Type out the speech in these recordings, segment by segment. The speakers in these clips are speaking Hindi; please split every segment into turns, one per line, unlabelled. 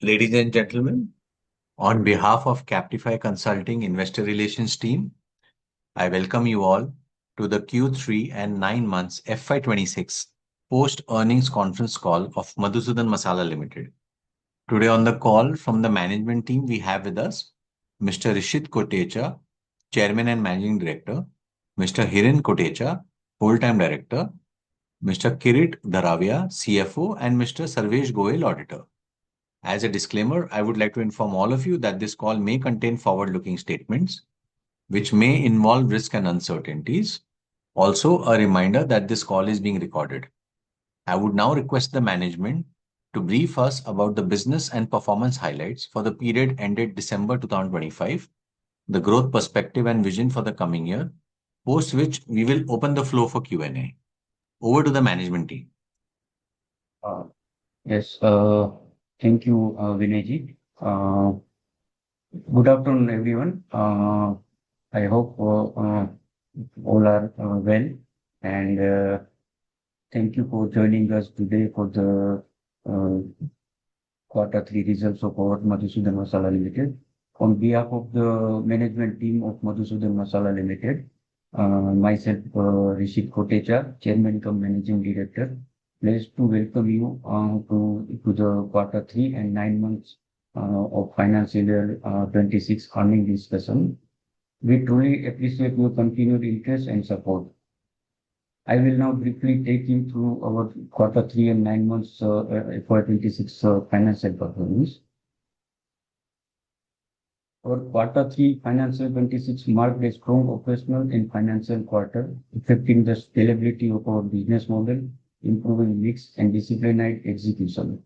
Ladies and gentlemen, on behalf of Captify Consulting Investor Relations team, I welcome you all to the Q3 and 9 months FY26 post-earnings conference call of Madhusudan Masala Limited. Today on the call from the management team, we have with us Mr. Rishit Kotecha, Chairman and Managing Director, Mr. Hiren Kotecha, Full-Time Director, Mr. Kirit Dharavia, CFO, and Mr. Sarvesh Goel, Auditor. As a disclaimer, I would like to inform all of you that this call may contain forward-looking statements, which may involve risk and uncertainties. Also, a reminder that this call is being recorded. I would now request the management to brief us about the business and performance highlights for the period ended December 2025, the growth perspective and vision for the coming year, post which we will open the floor for Q&A. Over to the management team.
Yes, thank you, Vinayji. Good afternoon, everyone. I hope all are well, and thank you for joining us today for the Q3 results of our Madhusudan Masala Limited. On behalf of the management team of Madhusudan Masala Limited, myself, Rishit Kotecha, Chairman cum Managing Director, pleased to welcome you to the Q3 and 9 months of financial year 26 earnings discussion. We truly appreciate your continued interest and support. I will now briefly take you through our Q3 and 9 months FY26 financial performance. Our Q3 financial 26 marked a strong operational and financial quarter, reflecting the scalability of our business model, improving mix and disciplined execution.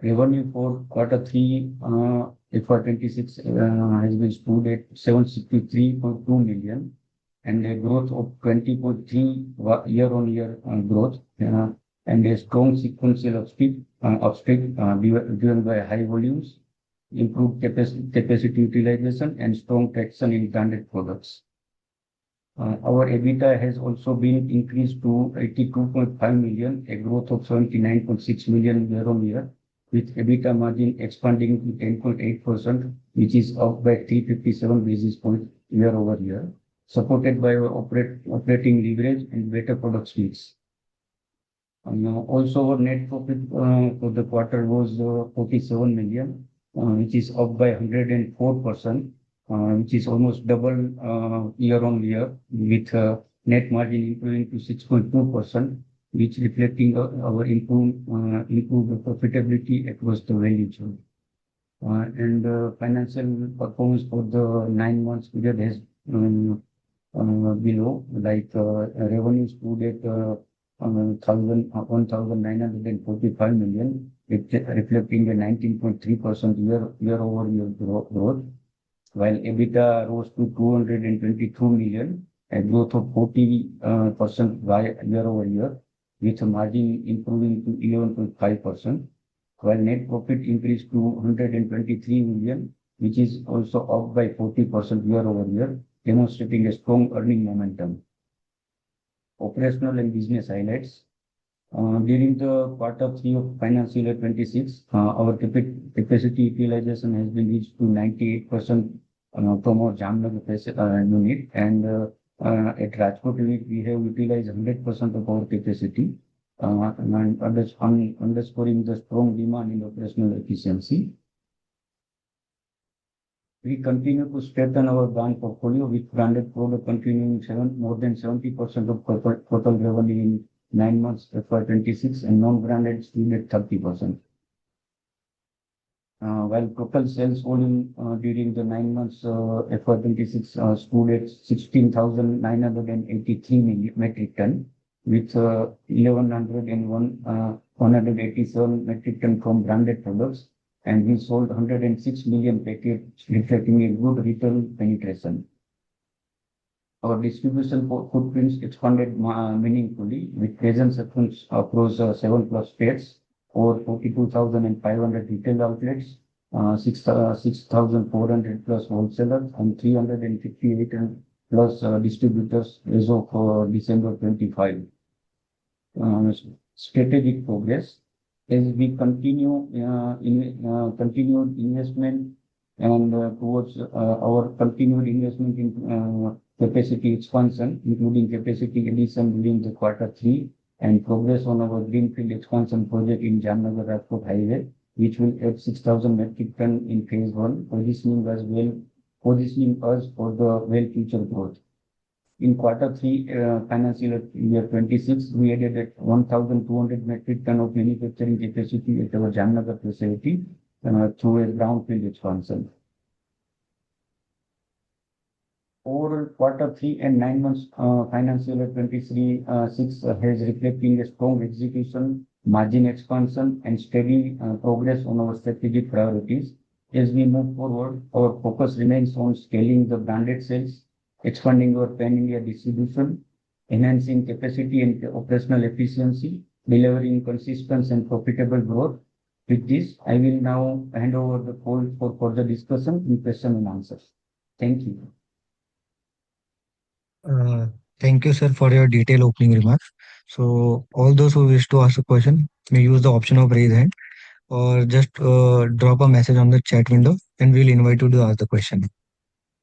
Revenue for Q3 FY26 has been stood at 763.2 million and a growth of 20.3 year-on-year growth and a strong sequential upswing driven by high volumes, improved capacity utilization, and strong traction in branded products. Our EBITDA has also been increased to 82.5 million, a growth of 79.6 million year-on-year, with EBITDA margin expanding to 10.8%, which is up by 357 basis points year-over-year, supported by our operating leverage and better product mix. Also, our net profit for the quarter was 47 million, which is up by 104%, which is almost double year-on-year, with net margin improving to 6.2%, which reflecting our improved profitability across the value chain. Financial performance for the 9 months period has below, like revenue stood at 1,945 million, reflecting a 19.3% year-over-year growth, while EBITDA rose to 222 million, a growth of 40% year-over-year, with a margin improving to 11.5%, while net profit increased to 123 million, which is also up by 40% year-over-year, demonstrating a strong earning momentum. Operational and business highlights. During the Q3 of financial year 26, our capacity utilization has been reached to 98% from our Jamnagar unit, and at Rajkot unit, we have utilized 100% of our capacity, underscoring the strong demand in operational efficiency. We continue to strengthen our brand portfolio, with branded product continuing more than 70% of total revenue in 9 months FY26, and non-branded stood at 30%. While total sales volume during the 9 months FY26 stood at 16,983 metric ton, with 1,187 metric ton from branded products, and we sold 106 million packets, reflecting a good retail penetration. Our distribution footprints expanded meaningfully, with presence across 7+ states, over 42,500 retail outlets, 6,400 plus wholesalers, and 358 plus distributors as of December 25. Strategic progress. as we continued investment and towards our continued investment in capacity expansion, including capacity addition during the Q3 and progress on our greenfield expansion project in Jamnagar-Rajkot Highway, which will add 6,000 metric ton in phase one, positioning us for the future growth. In Q3 financial year 26, we added 1,200 metric ton of manufacturing capacity at our Jamnagar facility through a brownfield expansion. Overall, Q3 and 9 months financial year 23-6 has reflecting a strong execution, margin expansion, and steady progress on our strategic priorities. As we move forward, our focus remains on scaling the branded sales, expanding our pan-India distribution, enhancing capacity and operational efficiency, delivering consistent and profitable growth. With this, I will now hand over the call for further discussion in question and answers. Thank you.
Thank you, sir, for your detailed opening remarks. So, all those who wish to ask a question may use the option of raise hand or just drop a message on the chat window and we'll invite you to ask the question.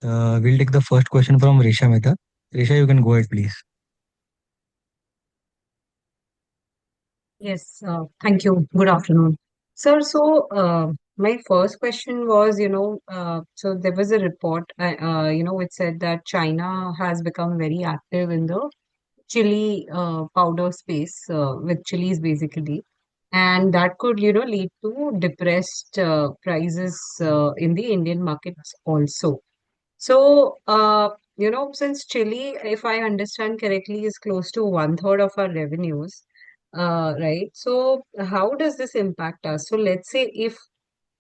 We'll take the first question from Risha Mehta. Risha, you can go ahead, please.
Yes, thank you. Good afternoon. Sir, my first question was, so there was a report, which said that China has become very active in the chili powder space, with chilies basically, and that could, lead to depressed prices in the Indian markets also. So, since chili, if I understand correctly, is close to one third of our revenues, right? So, how does this impact us? So, let's say if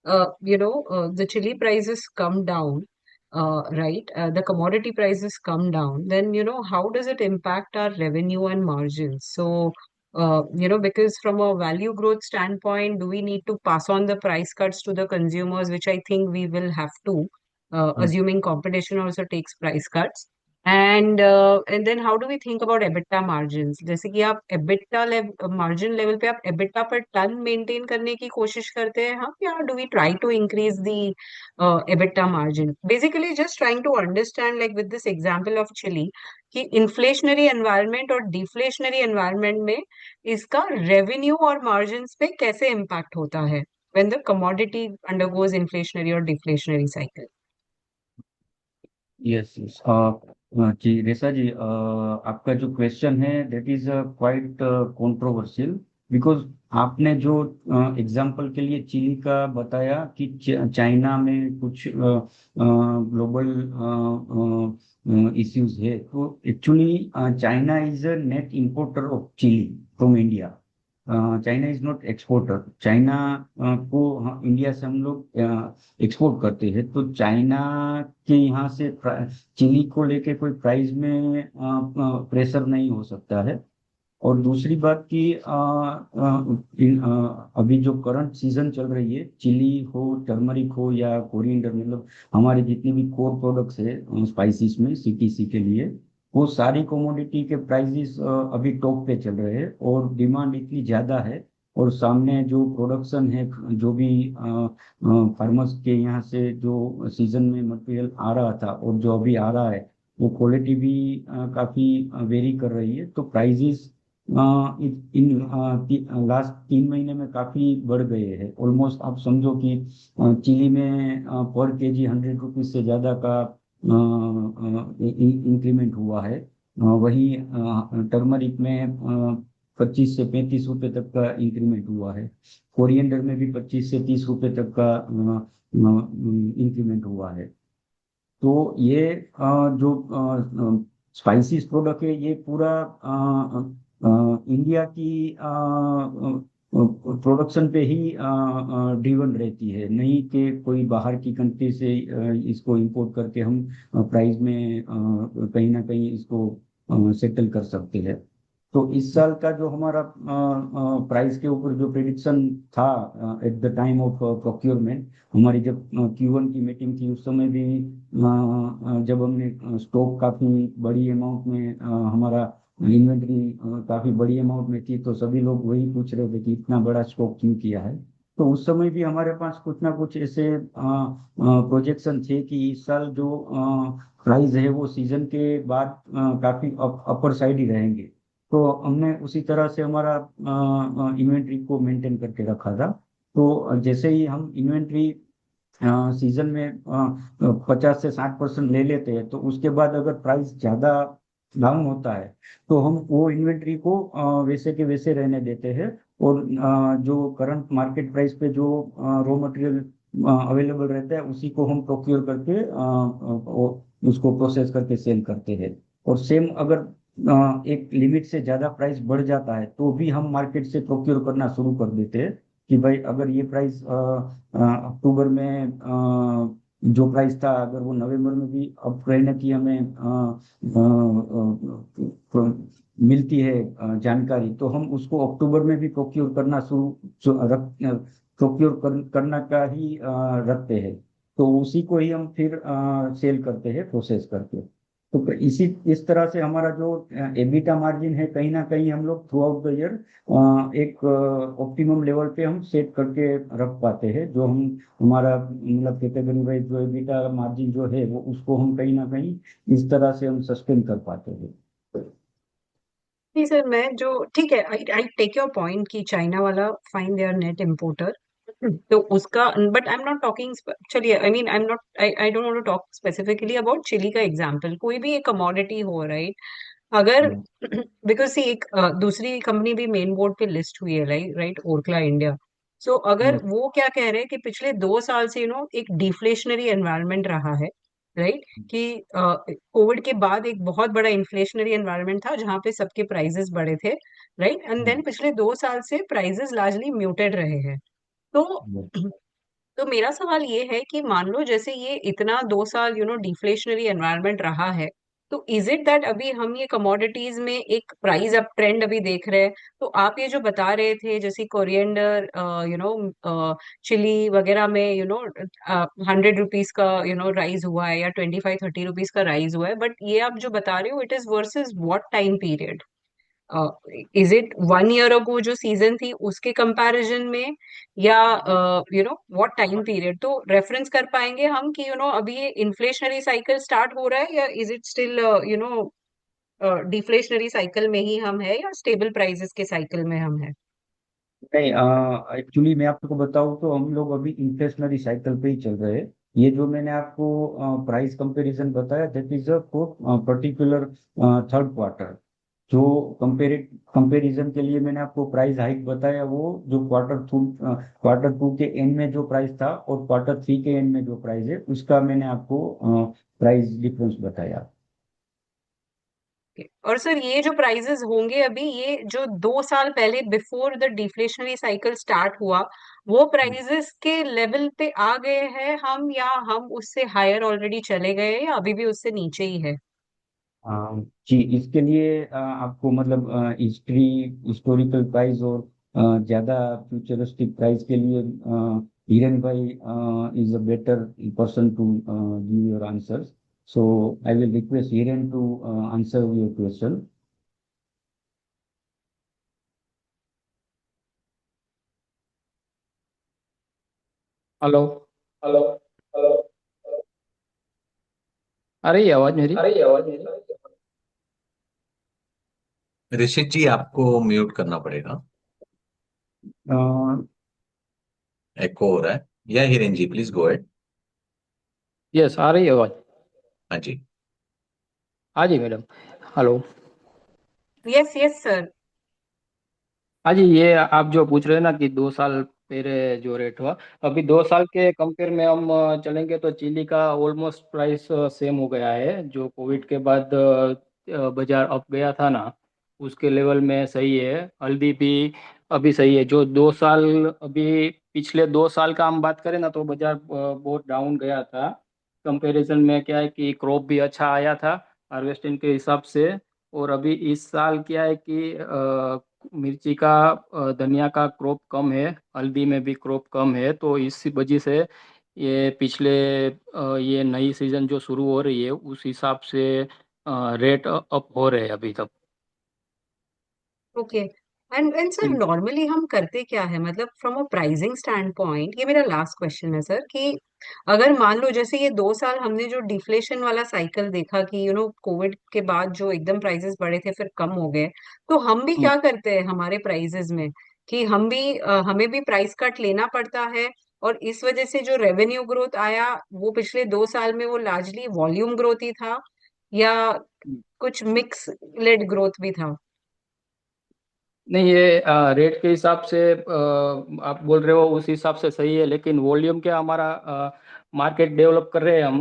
the chili prices come down, right? The commodity prices come down, then, how does it impact our revenue and margins? So, because from a value growth standpoint, do we need to pass on the price cuts to the consumers, which I think we will have to, assuming competition also takes price cuts. And then how do we think about EBITDA margins? जैसे कि आप EBITDA margin level पे आप EBITDA per ton maintain करने की कोशिश करते हैं हम, या do we try to increase the EBITDA margin? Basically, just trying to understand, like with this example of chili, कि inflationary environment और deflationary environment में इसका revenue और margins पे कैसे impact होता है when the commodity undergoes inflationary or deflationary cycle?
Yes, yes. जी रेसा जी, आपका जो क्वेश्चन है that is quite controversial, because आपने जो एग्जांपल के लिए चिली का बताया कि चाइना में कुछ ग्लोबल इश्यूज है, तो actually China is a net importer of chilli from India. China is not exporter. China को इंडिया से हम लोग एक्सपोर्ट करते हैं, तो चाइना के यहाँ से चिली को लेके कोई प्राइस में प्रेशर नहीं हो सकता है. और दूसरी बात कि अभी जो करंट सीजन चल रही है, चिली हो, टर्मरिक हो या कोरिएंडर, मतलब हमारे जितनी भी कोर प्रोडक्ट्स है स्पाइसेस में सीटीसी के लिए, वो सारी कमोडिटी के प्राइसेस अभी टॉप पे चल रहे हैं और डिमांड इतनी ज्यादा है. और सामने जो प्रोडक्शन है, जो भी फार्मर्स के यहाँ से जो सीजन में मटेरियल आ रहा था और जो अभी आ रहा है, वो क्वालिटी भी काफी वेरी कर रही है. तो प्राइसेस इन लास्ट 3 महीने में काफी बढ़ गए हैं. ऑलमोस्ट आप समझो कि चिली में पर केजी 100 रुपीज से ज्यादा का इंक्रीमेंट हुआ है. वही टर्मरिक में 25 से 35 रुपए तक का इंक्रीमेंट हुआ है. कोरिएंडर में भी 25 से 30 रुपए तक का इंक्रीमेंट हुआ है. तो ये जो स्पाइसेस प्रोडक्ट है, ये पूरा इंडिया की प्रोडक्शन पे ही ड्रिवन रहती है, नहीं कि कोई बाहर की कंट्री से इसको इंपोर्ट करके हम प्राइस में कहीं ना कहीं इसको सेटल कर सकते हैं. तो इस साल का जो हमारा प्राइस के ऊपर जो प्रेडिक्शन था at the time of procurement, हमारी जब Q1 की मीटिंग थी, उस समय भी जब हमने स्टॉक काफी बड़ी अमाउंट में हमारा इन्वेंट्री काफी बड़ी अमाउंट में थी, तो सभी लोग वही पूछ रहे थे कि इतना बड़ा स्टॉक क्यों किया है। तो उस समय भी हमारे पास कुछ ना कुछ ऐसे प्रोजेक्शन थे कि इस साल जो प्राइस है वो सीजन के बाद काफी अपर साइड ही रहेंगे। तो हमने उसी तरह से हमारा इन्वेंट्री को मेंटेन करके रखा था। तो जैसे ही हम इन्वेंट्री सीजन में 50 से 60% ले लेते हैं, तो उसके बाद अगर प्राइस ज्यादा डाउन होता है तो हम वो इन्वेंट्री को वैसे के वैसे रहने देते हैं। और जो करंट मार्केट प्राइस पे जो रॉ मटेरियल अवेलेबल रहता है उसी को हम प्रोक्योर करके उसको प्रोसेस करके सेल करते हैं। और सेम अगर एक लिमिट से ज्यादा प्राइस बढ़ जाता है तो भी हम मार्केट से प्रोक्योर करना शुरू कर देते हैं कि भाई अगर ये प्राइस अक्टूबर में जो प्राइस था, अगर वो नवंबर में भी अब रहने की हमें मिलती है जानकारी, तो हम उसको अक्टूबर में भी प्रोक्योर करना करना का ही रखते हैं। तो उसी को ही हम फिर सेल करते हैं प्रोसेस करके। तो इसी इस तरह से हमारा जो एबिटा मार्जिन है, कहीं ना कहीं हम लोग थ्रू आउट द ईयर एक ऑप्टिमम लेवल पे हम सेट करके रख पाते हैं। जो हम हमारा मतलब कैटेगरी वाइज जो एबिटा मार्जिन जो है वो उसको हम कहीं ना कहीं इस तरह से हम सस्टेन कर पाते हैं।
नहीं सर, मैं जो ठीक है, I I take your point कि चाइना वाला fine they are net importer, तो उसका, but I am not talking, चलिए, I mean I am not, I don't want to talk specifically about Chile का एग्जांपल, कोई भी एक कमोडिटी हो, राइट? अगर
हम्म,
बिकॉज सी एक दूसरी कंपनी भी मेन बोर्ड पे लिस्ट हुई है, राइट, ओरकला इंडिया। सो अगर
yes,
वो क्या कह रहे हैं कि पिछले 2 साल से एक डिफ्लेशनरी एनवायरनमेंट रहा है, राइट, कि कोविड के बाद एक बहुत बड़ा इन्फ्लेशनरी एनवायरनमेंट था जहां पे सबके प्राइसेस बढ़े थे, राइट, एंड देन पिछले 2 साल से प्राइसेस लार्जली म्यूटेड रहे हैं। तो
yes,
तो मेरा सवाल ये है कि मान लो जैसे ये इतना 2 साल डिफ्लेशनरी एनवायरनमेंट रहा है, तो इज इट दैट अभी हम ये कमोडिटीज में एक प्राइस अप ट्रेंड अभी देख रहे हैं? तो आप ये जो बता रहे थे जैसे कोरिएंडर, चिली वगैरह में 100 रुपीज का राइज हुआ है, या 25-30 रुपीज का राइज हुआ है, बट ये आप जो बता रहे हो, it is versus what time period? Is it 1 year ago जो सीजन थी उसके कंपैरिजन में, या व्हाट टाइम पीरियड? तो रेफरेंस कर पाएंगे हम कि अभी ये इन्फ्लेशनरी साइकिल स्टार्ट हो रहा है, या is it still deflationary cycle में ही हम है, या स्टेबल प्राइसेस के साइकिल में हम है?
नहीं, एक्चुअली मैं आपको बताऊं तो हम लोग अभी इंफ्लेशनरी साइकिल पे ही चल रहे हैं। ये जो मैंने आपको प्राइस कंपैरिजन बताया, that is a particular third quarter. जो कंपैरिजन के लिए मैंने आपको प्राइस हाइक बताया, वो जो क्वार्टर टू के एंड में जो प्राइस था और क्वार्टर 3 के एंड में जो प्राइस है उसका मैंने आपको प्राइस डिफरेंस बताया।
और सर, ये जो प्राइजेस होंगे अभी, ये जो 2 साल पहले before the deflationary cycle start हुआ, वो प्राइजेस के लेवल पे आ गए हैं हम, या हम उससे हायर ऑलरेडी चले गए हैं, या अभी भी उससे नीचे ही है?
जी, इसके लिए आपको मतलब हिस्टोरिकल प्राइस और ज्यादा फ्यूचरिस्टिक प्राइस के लिए हिरेन भाई is a better person to give your answers. So I will request Hiren to answer your question.
Hello.
Hello. Hello.
आ रही है आवाज मेरी?
अरे, ये आवाज मेरी?
ऋषित जी, आपको म्यूट करना पड़ेगा। एको हो रहा है। या Hiren ji, please go ahead.
Yes, आ रही है आवाज।
हाँ जी।
हाँ जी madam. Hello.
Yes yes sir.
हाँ जी, ये आप जो पूछ रहे हैं ना कि 2 साल पहले जो रेट हुआ, अभी 2 साल के कंपेयर में हम चलेंगे तो चिली का ऑलमोस्ट प्राइस सेम हो गया है। जो कोविड के बाद बाजार अप गया था ना, उसके लेवल में सही है। हल्दी भी अभी सही है। जो 2 साल, अभी पिछले 2 साल का हम बात करें ना, तो बाजार बहुत डाउन गया था। कंपैरिजन में क्या है कि क्रॉप भी अच्छा आया था हार्वेस्टिंग के हिसाब से। और अभी इस साल क्या है कि मिर्ची का, धनिया का क्रॉप कम है, हल्दी में भी क्रॉप कम है, तो इस वजह से ये पिछले ये नई सीजन जो शुरू हो रही है उस हिसाब से रेट अप हो रहे हैं अभी तक।
ओके। एंड सर नॉर्मली हम करते क्या है, मतलब from a pricing stand point, ये मेरा लास्ट क्वेश्चन है सर, कि अगर मान लो जैसे ये 2 साल हमने जो डिफ्लेशन वाला साइकिल देखा कि कोविड के बाद जो एकदम प्राइसेस बढ़े थे फिर कम हो गए, तो हम भी
हम्म,
क्या करते हैं हमारे प्राइसेस में कि हमें भी प्राइस कट लेना पड़ता है, और इस वजह से जो रेवेन्यू ग्रोथ आया वो पिछले 2 साल में वो लार्जली वॉल्यूम ग्रोथ ही था, या
हम्म।
कुछ मिक्स लेड ग्रोथ भी था?
नहीं, ये रेट के हिसाब से आप बोल रहे हो उस हिसाब से सही है, लेकिन वॉल्यूम क्या, हमारा मार्केट डेवलप कर रहे हैं हम।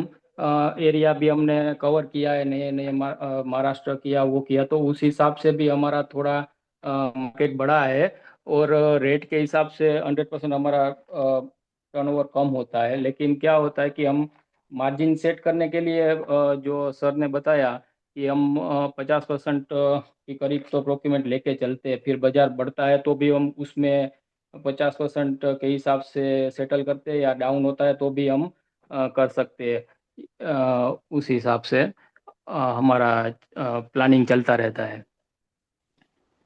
एरिया भी हमने कवर किया है, नए नए महाराष्ट्र किया, वो किया, तो उस हिसाब से भी हमारा थोड़ा मार्केट बड़ा है। और रेट के हिसाब से 100% हमारा टर्नओवर कम होता है, लेकिन क्या होता है कि हम मार्जिन सेट करने के लिए जो सर ने बताया कि हम 50% के करीब तो प्रोक्यूरमेंट लेके चलते हैं, फिर बाजार बढ़ता है तो भी हम उसमें 50% के हिसाब से सेटल करते हैं, या डाउन होता है तो भी हम कर सकते हैं। उस हिसाब से हमारा प्लानिंग चलता रहता है।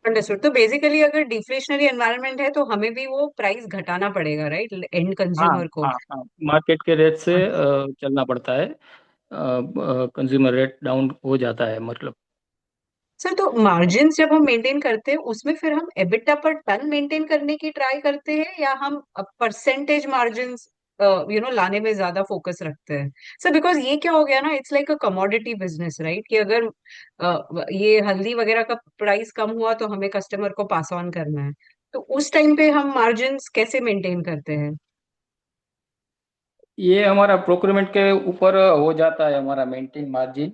अंडरस्टूड। तो बेसिकली अगर डिफ्लेशनरी एनवायरनमेंट है तो हमें भी वो प्राइस घटाना पड़ेगा, राइट, एंड
हाँ,
कंज्यूमर को?
हाँ, हाँ, मार्केट के रेट से चलना पड़ता है। कंज्यूमर रेट डाउन हो जाता है, मतलब।
सर तो मार्जिन जब हम मेंटेन करते हैं उसमें फिर हम एबिटा पर टन मेंटेन करने की ट्राई करते हैं, या हम परसेंटेज मार्जिन लाने में ज्यादा फोकस रखते हैं? सर बिकॉज ये क्या हो गया ना, it's like a commodity business, right, कि अगर ये हल्दी वगैरह का प्राइस कम हुआ तो हमें कस्टमर को पास ऑन करना है, तो उस टाइम पे हम मार्जिन कैसे मेंटेन करते हैं?
ये हमारा प्रोक्योरमेंट के ऊपर हो जाता है, हमारा मेंटेन मार्जिन।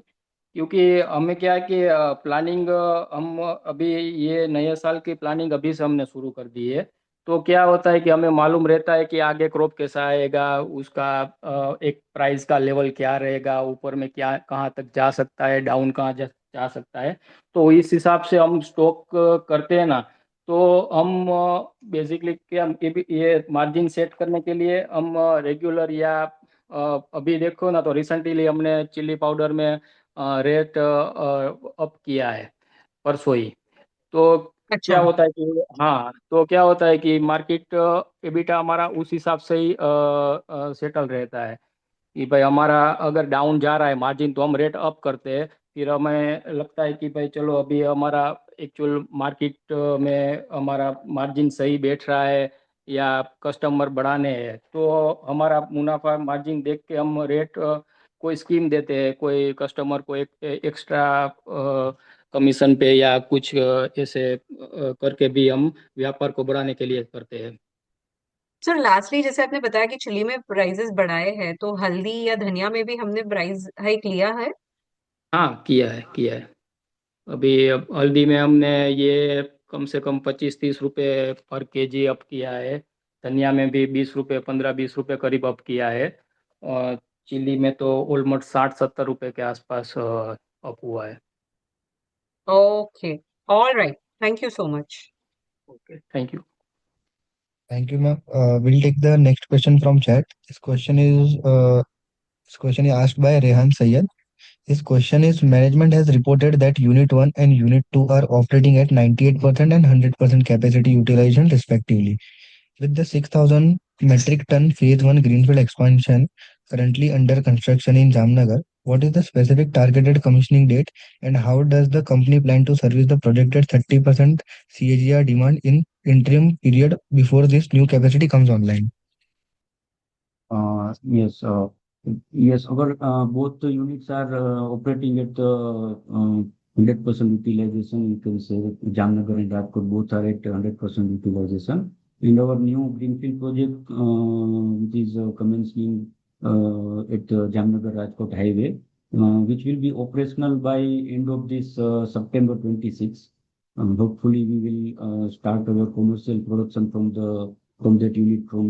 क्योंकि हमें क्या है कि प्लानिंग हम अभी ये नए साल की प्लानिंग अभी से हमने शुरू कर दी है। तो क्या होता है कि हमें मालूम रहता है कि आगे क्रॉप कैसा आएगा, उसका एक प्राइस का लेवल क्या रहेगा, ऊपर में क्या कहाँ तक जा सकता है, डाउन कहाँ जा सकता है। तो इस हिसाब से हम स्टॉक करते हैं ना। तो हम बेसिकली क्या, ये मार्जिन सेट करने के लिए हम रेगुलर या अभी देखो ना, तो रिसेंटली हमने चिल्ली पाउडर में रेट अप किया है परसों ही। तो क्या
अच्छा।
होता है कि, हाँ, तो क्या होता है कि मार्केट एबिटा हमारा उस हिसाब से ही सेटल रहता है कि भाई हमारा अगर डाउन जा रहा है मार्जिन तो हम रेट अप करते हैं। फिर हमें लगता है कि भाई चलो अभी हमारा एक्चुअल मार्केट में हमारा मार्जिन सही बैठ रहा है, या कस्टमर बढ़ाने हैं, तो हमारा मुनाफा मार्जिन देख के हम रेट कोई स्कीम देते हैं, कोई कस्टमर को एक एक्स्ट्रा कमीशन पे या कुछ ऐसे करके भी हम व्यापार को बढ़ाने के लिए करते हैं।
सर लास्टली जैसे आपने बताया कि चिली में प्राइसेस बढ़ाए हैं, तो हल्दी या धनिया में भी हमने प्राइस हाइक लिया है?
हाँ, किया है, किया है। अभी हल्दी में हमने ये कम से कम 25-30 रुपए पर केजी अप किया है। धनिया में भी 20 रुपए, 15-20 रुपए करीब अप किया है। और चिल्ली में तो ऑलमोस्ट 60-70 रुपए के आसपास अप हुआ है।
Okay. All right. Thank you so much.
Okay, thank you.
Thank you, ma'am. We'll take the next question from chat. This question is asked by Rehan Sayed. His question is: Management has reported that Unit 1 and Unit 2 are operating at 98% and 100% capacity utilization respectively. With the 6,000 metric ton Phase 1 greenfield expansion currently under construction in Jamnagar, what is the specific targeted commissioning date, and how does the company plan to service the projected 30% CAGR demand in interim period before this new capacity comes online?
Yes, yes. Both the units are operating at 100% utilization. You can say that Jamnagar and Rajkot both are at 100% utilization. In our new greenfield project, which is commencing at Jamnagar Rajkot Highway, which will be operational by end of this September 26. Hopefully, we will start our commercial production from that unit from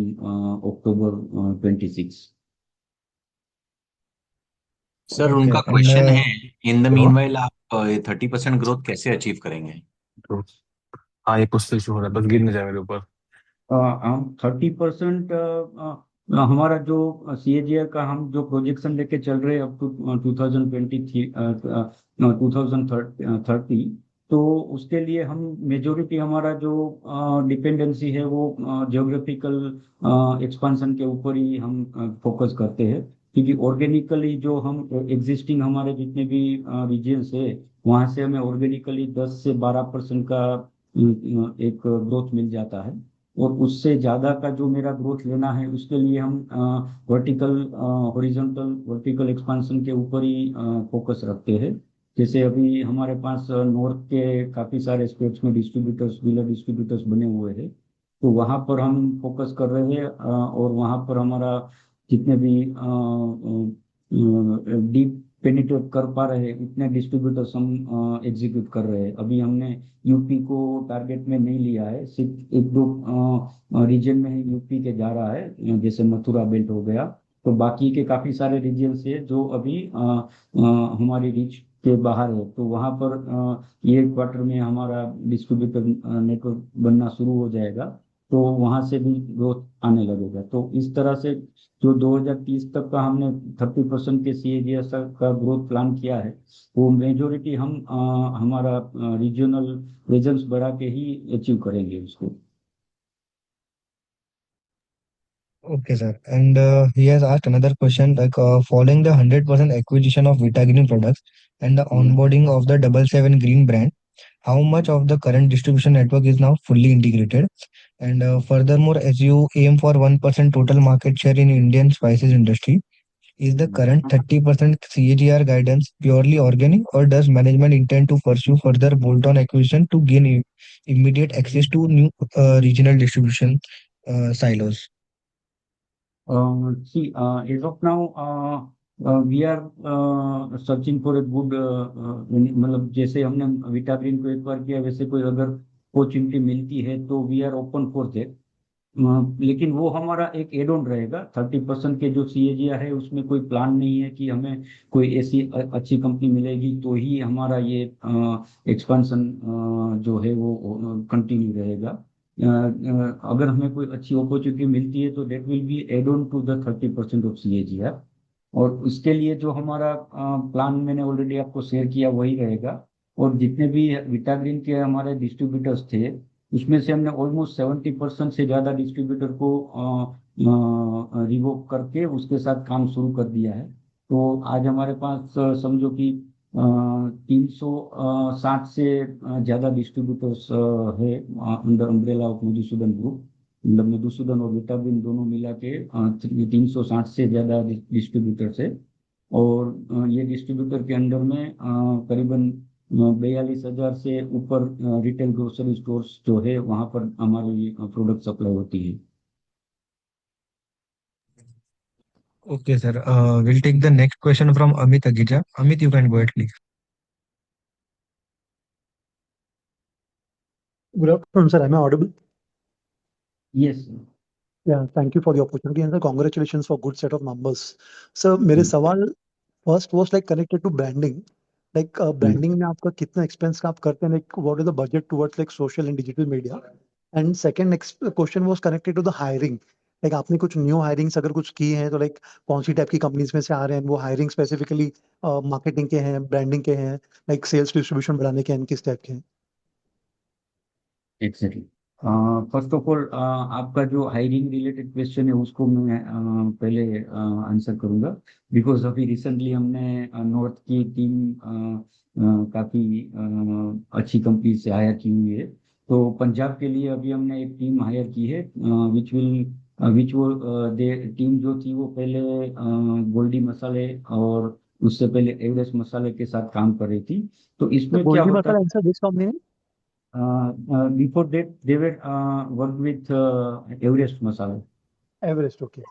October 26.
Sir
Okay,
उनका
and
क्वेश्चन है, इन द
हाँ,
मीनवाइल आप 30% ग्रोथ कैसे अचीव करेंगे?
तो हाँ, ये कुछ तो इशू हो रहा है, बस गिर नहीं जाए मेरे ऊपर।
हम 30% हमारा जो CAGR का हम जो प्रोजेक्शन लेके चल रहे हैं अप टू 2023 2030, तो उसके लिए हम मेजोरिटी हमारा जो डिपेंडेंसी है वो जियोग्राफिकल एक्सपांशन के ऊपर ही हम फोकस करते हैं, क्योंकि ऑर्गेनिकली जो हम एग्जिस्टिंग हमारे जितने भी रीजन्स है वहाँ से हमें ऑर्गेनिकली 10 से 12% का एक ग्रोथ मिल जाता है। और उससे ज़्यादा का जो मेरा ग्रोथ लेना है उसके लिए हम वर्टिकल हॉरिजॉन्टल वर्टिकल एक्सपांशन के ऊपर ही फोकस रखते हैं। जैसे अभी हमारे पास नॉर्थ के काफ़ी सारे स्टेट्स में डिस्ट्रीब्यूटर्स डीलर डिस्ट्रीब्यूटर्स बने हुए हैं, तो वहाँ पर हम फोकस कर रहे हैं और वहाँ पर हमारा जितने भी डीप पेनिट्रेट कर पा रहे हैं उतने डिस्ट्रीब्यूटर्स हम एग्जीक्यूट कर रहे हैं। अभी हमने यूपी को टारगेट में नहीं लिया है, सिर्फ एक दो रीजन में ही यूपी के जा रहा है, जैसे मथुरा बेल्ट हो गया। तो बाकी के काफ़ी सारे रीजन है जो अभी हमारी रीच के बाहर है, तो वहाँ पर ये क्वार्टर में हमारा डिस्ट्रीब्यूटर नेटवर्क बनना शुरू हो जाएगा, तो वहाँ से भी ग्रोथ आने लगेगा। तो इस तरह से जो 2030 तक का हमने 30% के CAGR का ग्रोथ प्लान किया है, वो मेजोरिटी हम हमारा रीजनल प्रेजेंस बढ़ा के ही अचीव करेंगे उसको।
Okay, sir. And he has asked another question like following the 100% acquisition of Vitagreen products and the onboarding of the 77 Green brand, how much of the current distribution network is now fully integrated? And furthermore, as you aim for 1% total market share in Indian spices industry, is the current 30% CAGR guidance purely organic, or does management intend to pursue further bolt-on acquisition to gain immediate access to new regional distribution silos?
See, as of now, we are searching for a good, मतलब जैसे हमने विटाग्रीन को एक बार किया वैसे कोई अगर अपॉर्चुनिटी मिलती है तो we are open for that. लेकिन वो हमारा एक एड ऑन रहेगा। 30% के जो CAGR है उसमें कोई प्लान नहीं है कि हमें कोई ऐसी अच्छी कंपनी मिलेगी तो ही हमारा ये एक्सपेंशन जो है वो कंटिन्यू रहेगा। अगर हमें कोई अच्छी अपॉर्चुनिटी मिलती है तो that will be add on to the 30% of CAGR। और उसके लिए जो हमारा प्लान मैंने ऑलरेडी आपको शेयर किया वही रहेगा। और जितने भी विटाग्रीन के हमारे डिस्ट्रीब्यूटर्स थे उसमें से हमने ऑलमोस्ट 70% से ज़्यादा डिस्ट्रीब्यूटर को रिवोक करके उसके साथ काम शुरू कर दिया है। तो आज हमारे पास समझो कि 360 से ज़्यादा डिस्ट्रीब्यूटर्स है under umbrella of Madhusudan group. मतलब मधुसूदन और विटाग्रीन दोनों मिला के 360 से ज़्यादा डिस्ट्रीब्यूटर्स है। और ये डिस्ट्रीब्यूटर के अंडर में करीबन 42,000 से ऊपर रिटेल ग्रोसरी स्टोर्स जो है वहाँ पर हमारी प्रोडक्ट सप्लाई होती है।
Okay, sir. We'll take the next question from Amit Agija. Amit, you can go ahead, please.
Good afternoon, sir. Am I audible?
Yes.
Yeah, thank you for the opportunity and sir, congratulations for good set of numbers. Sir, मेरे सवाल first was like connected to branding. Like branding में आपका कितना expense का आप करते हैं? Like what is the budget towards like social and digital media? And second question was connected to the hiring. Like आपने कुछ new hirings अगर कुछ की हैं तो like कौन सी टाइप की कंपनीज में से आ रहे हैं? वो hiring specifically marketing के हैं, branding के हैं, like sales distribution बढ़ाने के हैं, किस टाइप के हैं?
एग्जैक्टली। फर्स्ट ऑफ ऑल आपका जो हायरिंग रिलेटेड क्वेश्चन है उसको मैं पहले आंसर करूंगा। बिकॉज अभी रिसेंटली हमने नॉर्थ की टीम काफ़ी अच्छी कंपनी से हायर की हुई है। तो पंजाब के लिए अभी हमने एक टीम हायर की है विच वो टीम जो थी वो पहले गोल्डी मसाले और उससे पहले एवरेस्ट मसाले के साथ काम कर रही थी। तो इसमें क्या
गोल्डी
होता
मसाला and sir, which company?
before that they were worked with Everest Masala.
Everest, okay.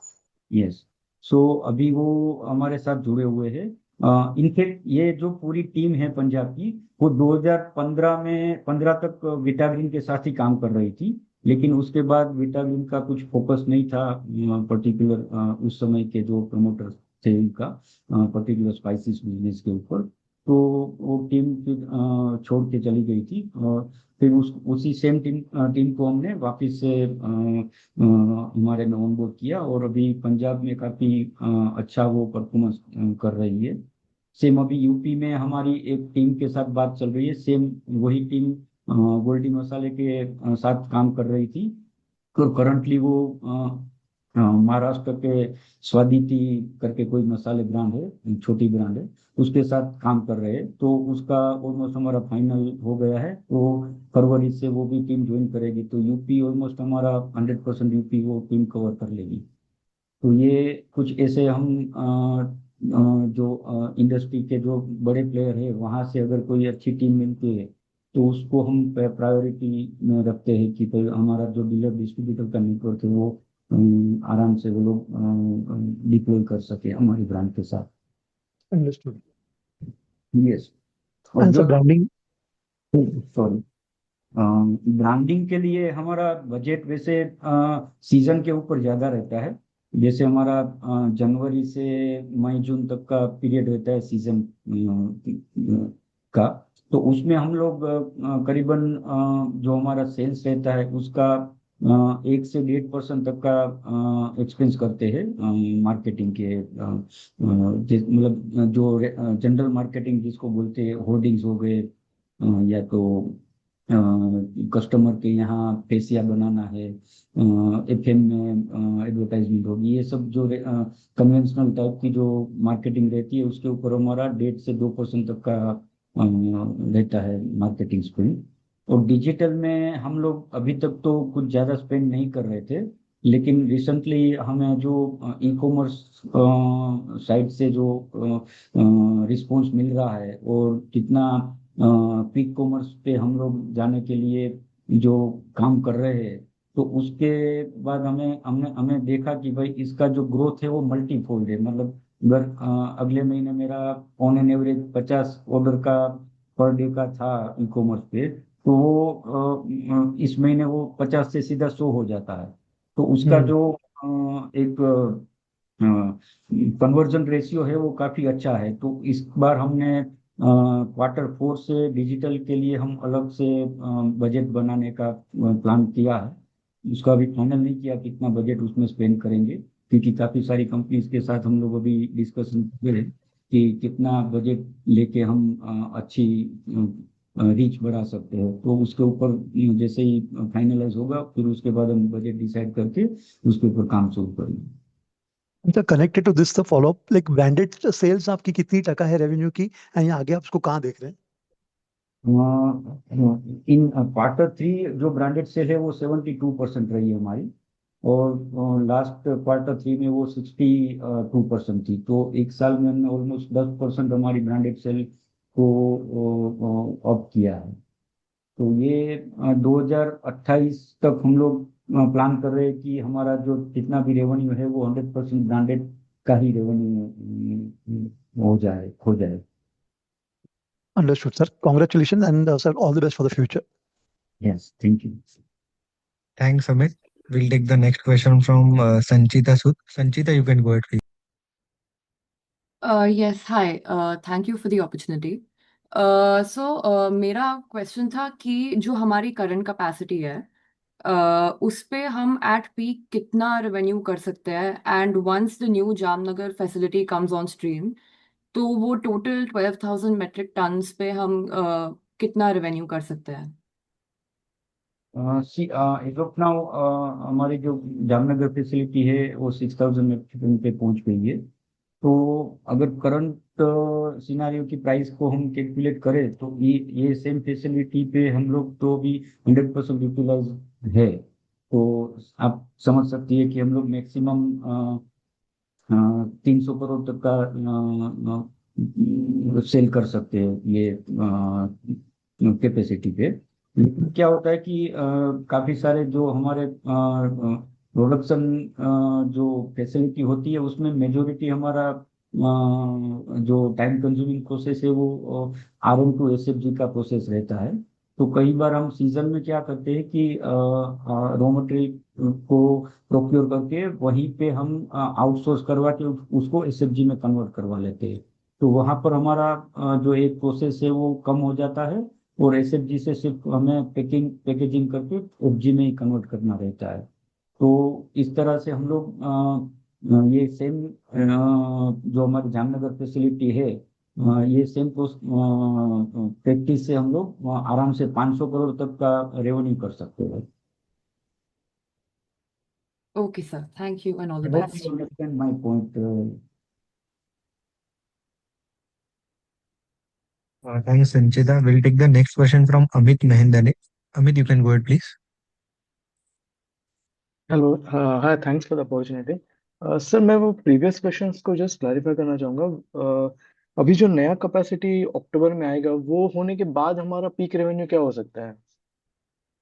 Yes. So अभी वो हमारे साथ जुड़े हुए हैं। इनफैक्ट ये जो पूरी टीम है पंजाब की वो 2015 में 15 तक विटाग्रीन के साथ ही काम कर रही थी, लेकिन उसके बाद विटाग्रीन का कुछ फोकस नहीं था पर्टिकुलर उस समय के जो प्रमोटर थे उनका पर्टिकुलर स्पाइसेस बिजनेस के ऊपर। तो वो टीम छोड़ के चली गई थी और फिर उसी सेम टीम को हमने वापस से हमारे में ऑनबोर्ड किया और अभी पंजाब में काफ़ी अच्छा वो परफॉर्मेंस कर रही है। सेम अभी यूपी में हमारी एक टीम के साथ बात चल रही है, सेम वही टीम गोल्डी मसाले के साथ काम कर रही थी। और करंटली वो महाराष्ट्र के स्वादिति करके कोई मसाले ब्रांड है, छोटी ब्रांड है, उसके साथ काम कर रहे हैं। तो उसका ऑलमोस्ट हमारा फाइनल हो गया है। तो फरवरी से वो भी टीम ज्वाइन करेगी, तो यूपी ऑलमोस्ट हमारा 100% यूपी वो टीम कवर कर लेगी। तो ये कुछ ऐसे हम जो इंडस्ट्री के जो बड़े प्लेयर है वहां से अगर कोई अच्छी टीम मिलती है तो उसको हम प्रायोरिटी में रखते हैं कि भाई हमारा जो डीलर डिस्ट्रीब्यूटर का नेटवर्क है वो आराम से वो लोग डिप्लॉय कर सके हमारी ब्रांड के साथ।
अंडरस्टूड।
यस। और
एंड सर
जो
ब्रांडिंग,
सॉरी, ब्रांडिंग के लिए हमारा बजट वैसे सीजन के ऊपर ज्यादा रहता है। जैसे हमारा जनवरी से मई जून तक का पीरियड रहता है सीजन का। तो उसमें हम लोग करीबन जो हमारा सेल्स रहता है उसका 1 से 1.5% तक का एक्सपेंस करते हैं मार्केटिंग के, मतलब जो जनरल मार्केटिंग जिसको बोलते हैं, होर्डिंग्स हो गए, या तो कस्टमर के यहाँ पेशिया बनाना है, एफएम में एडवर्टाइजमेंट होगी, ये सब जो कन्वेंशनल टाइप की जो मार्केटिंग रहती है उसके ऊपर हमारा 1.5 से 2% तक का रहता है मार्केटिंग स्पेंड। और डिजिटल में हम लोग अभी तक तो कुछ ज़्यादा स्पेंड नहीं कर रहे थे, लेकिन रिसेंटली हमें जो ई कॉमर्स साइट से जो रिस्पॉन्स मिल रहा है और कितना क्विक कॉमर्स पे हम लोग जाने के लिए जो काम कर रहे हैं, तो उसके बाद हमें हमने हमें देखा कि भाई इसका जो ग्रोथ है वो मल्टीफोल्ड है। मतलब अगर अगले महीने मेरा ऑन एन एवरेज 50 ऑर्डर का पर डे का था ई कॉमर्स पे, तो वो इस महीने वो 50 से सीधा 100 हो जाता है। तो उसका जो एक कन्वर्जन रेशियो है वो काफी अच्छा है। तो इस बार हमने Q4 से डिजिटल के लिए हम अलग से बजट बनाने का प्लान किया है। उसका अभी फाइनल नहीं किया कितना बजट उसमें स्पेंड करेंगे, क्योंकि काफी सारी कंपनीज के साथ हम लोग अभी डिस्कशन कर रहे हैं कि कितना बजट लेके हम अच्छी रीच बढ़ा सकते हैं। तो उसके ऊपर जैसे ही फाइनलाइज होगा फिर उसके बाद हम बजट डिसाइड करके उसके ऊपर काम शुरू करेंगे।
Sir connected to this the follow up, like branded sales आपकी कितनी टका है रेवेन्यू की, एंड आगे आप उसको कहाँ देख रहे हैं?
इन Q3 जो ब्रांडेड सेल है वो 72% रही है हमारी, और लास्ट Q3 में वो 62% थी। तो एक साल में हमने ऑलमोस्ट 10% हमारी ब्रांडेड सेल को अप किया है। तो ये 2028 तक हम लोग प्लान कर रहे हैं कि हमारा जो जितना भी रेवेन्यू है वो 100% ब्रांडेड का ही रेवेन्यू हो जाए।
Understood sir, congratulation and sir all the best for the future.
Yes, thank you.
Thanks, Amit. We'll take the next question from Sanchita Sud. Sanchita, you can go ahead, please.
Yes, hi. Thank you for the opportunity. मेरा क्वेश्चन था कि जो हमारी करंट कैपेसिटी है, उस पे हम एट पीक कितना रेवेन्यू कर सकते हैं, and once the new Jamnagar facility comes on stream तो वो टोटल 12,000 मेट्रिक टन्स पे हम कितना रेवेन्यू कर सकते हैं?
एज ऑफ नाउ हमारी जो जामनगर फैसिलिटी है वो 6,000 मेट्रिक टन पे पहुंच गई है। तो अगर करंट सिनारियो की प्राइस को हम कैलकुलेट करें तो ये सेम फैसिलिटी पे हम लोग तो भी 100% यूटिलाइज है। तो आप समझ सकती है कि हम लोग मैक्सिमम 300 करोड़ तक का सेल कर सकते हैं ये कैपेसिटी पे। लेकिन क्या होता है कि काफी सारे जो हमारे प्रोडक्शन जो फैसिलिटी होती है उसमें मेजोरिटी हमारा जो टाइम कंज्यूमिंग प्रोसेस है वो RM टू SFG का प्रोसेस रहता है। तो कई बार हम सीजन में क्या करते हैं कि रॉ मटेरियल को प्रोक्योर करके वहीं पे हम आउटसोर्स करवा के उसको SFG में कन्वर्ट करवा लेते हैं। तो वहां पर हमारा जो एक प्रोसेस है वो कम हो जाता है, और SFG से सिर्फ हमें पैकेजिंग करके FG में ही कन्वर्ट करना रहता है। तो इस तरह से हम लोग ये सेम जो हमारी जामनगर फैसिलिटी है ये सेम प्रैक्टिस से हम लोग आराम से 500 करोड़ तक का रेवेन्यू कर सकते हैं।
Okay, sir. Thank you and all the
I hope
best.
you understand my point.
Thanks, Sanchita. We'll take the next question from Amit Mehendale. Amit, you can go ahead, please.
Hello hi thanks for the opportunity sir मैं वो प्रीवियस क्वेश्चंस को जस्ट क्लैरिफाई करना चाहूँगा अभी जो नया कैपेसिटी अक्टूबर में आएगा वो होने के बाद हमारा पीक रेवेन्यू क्या हो सकता है?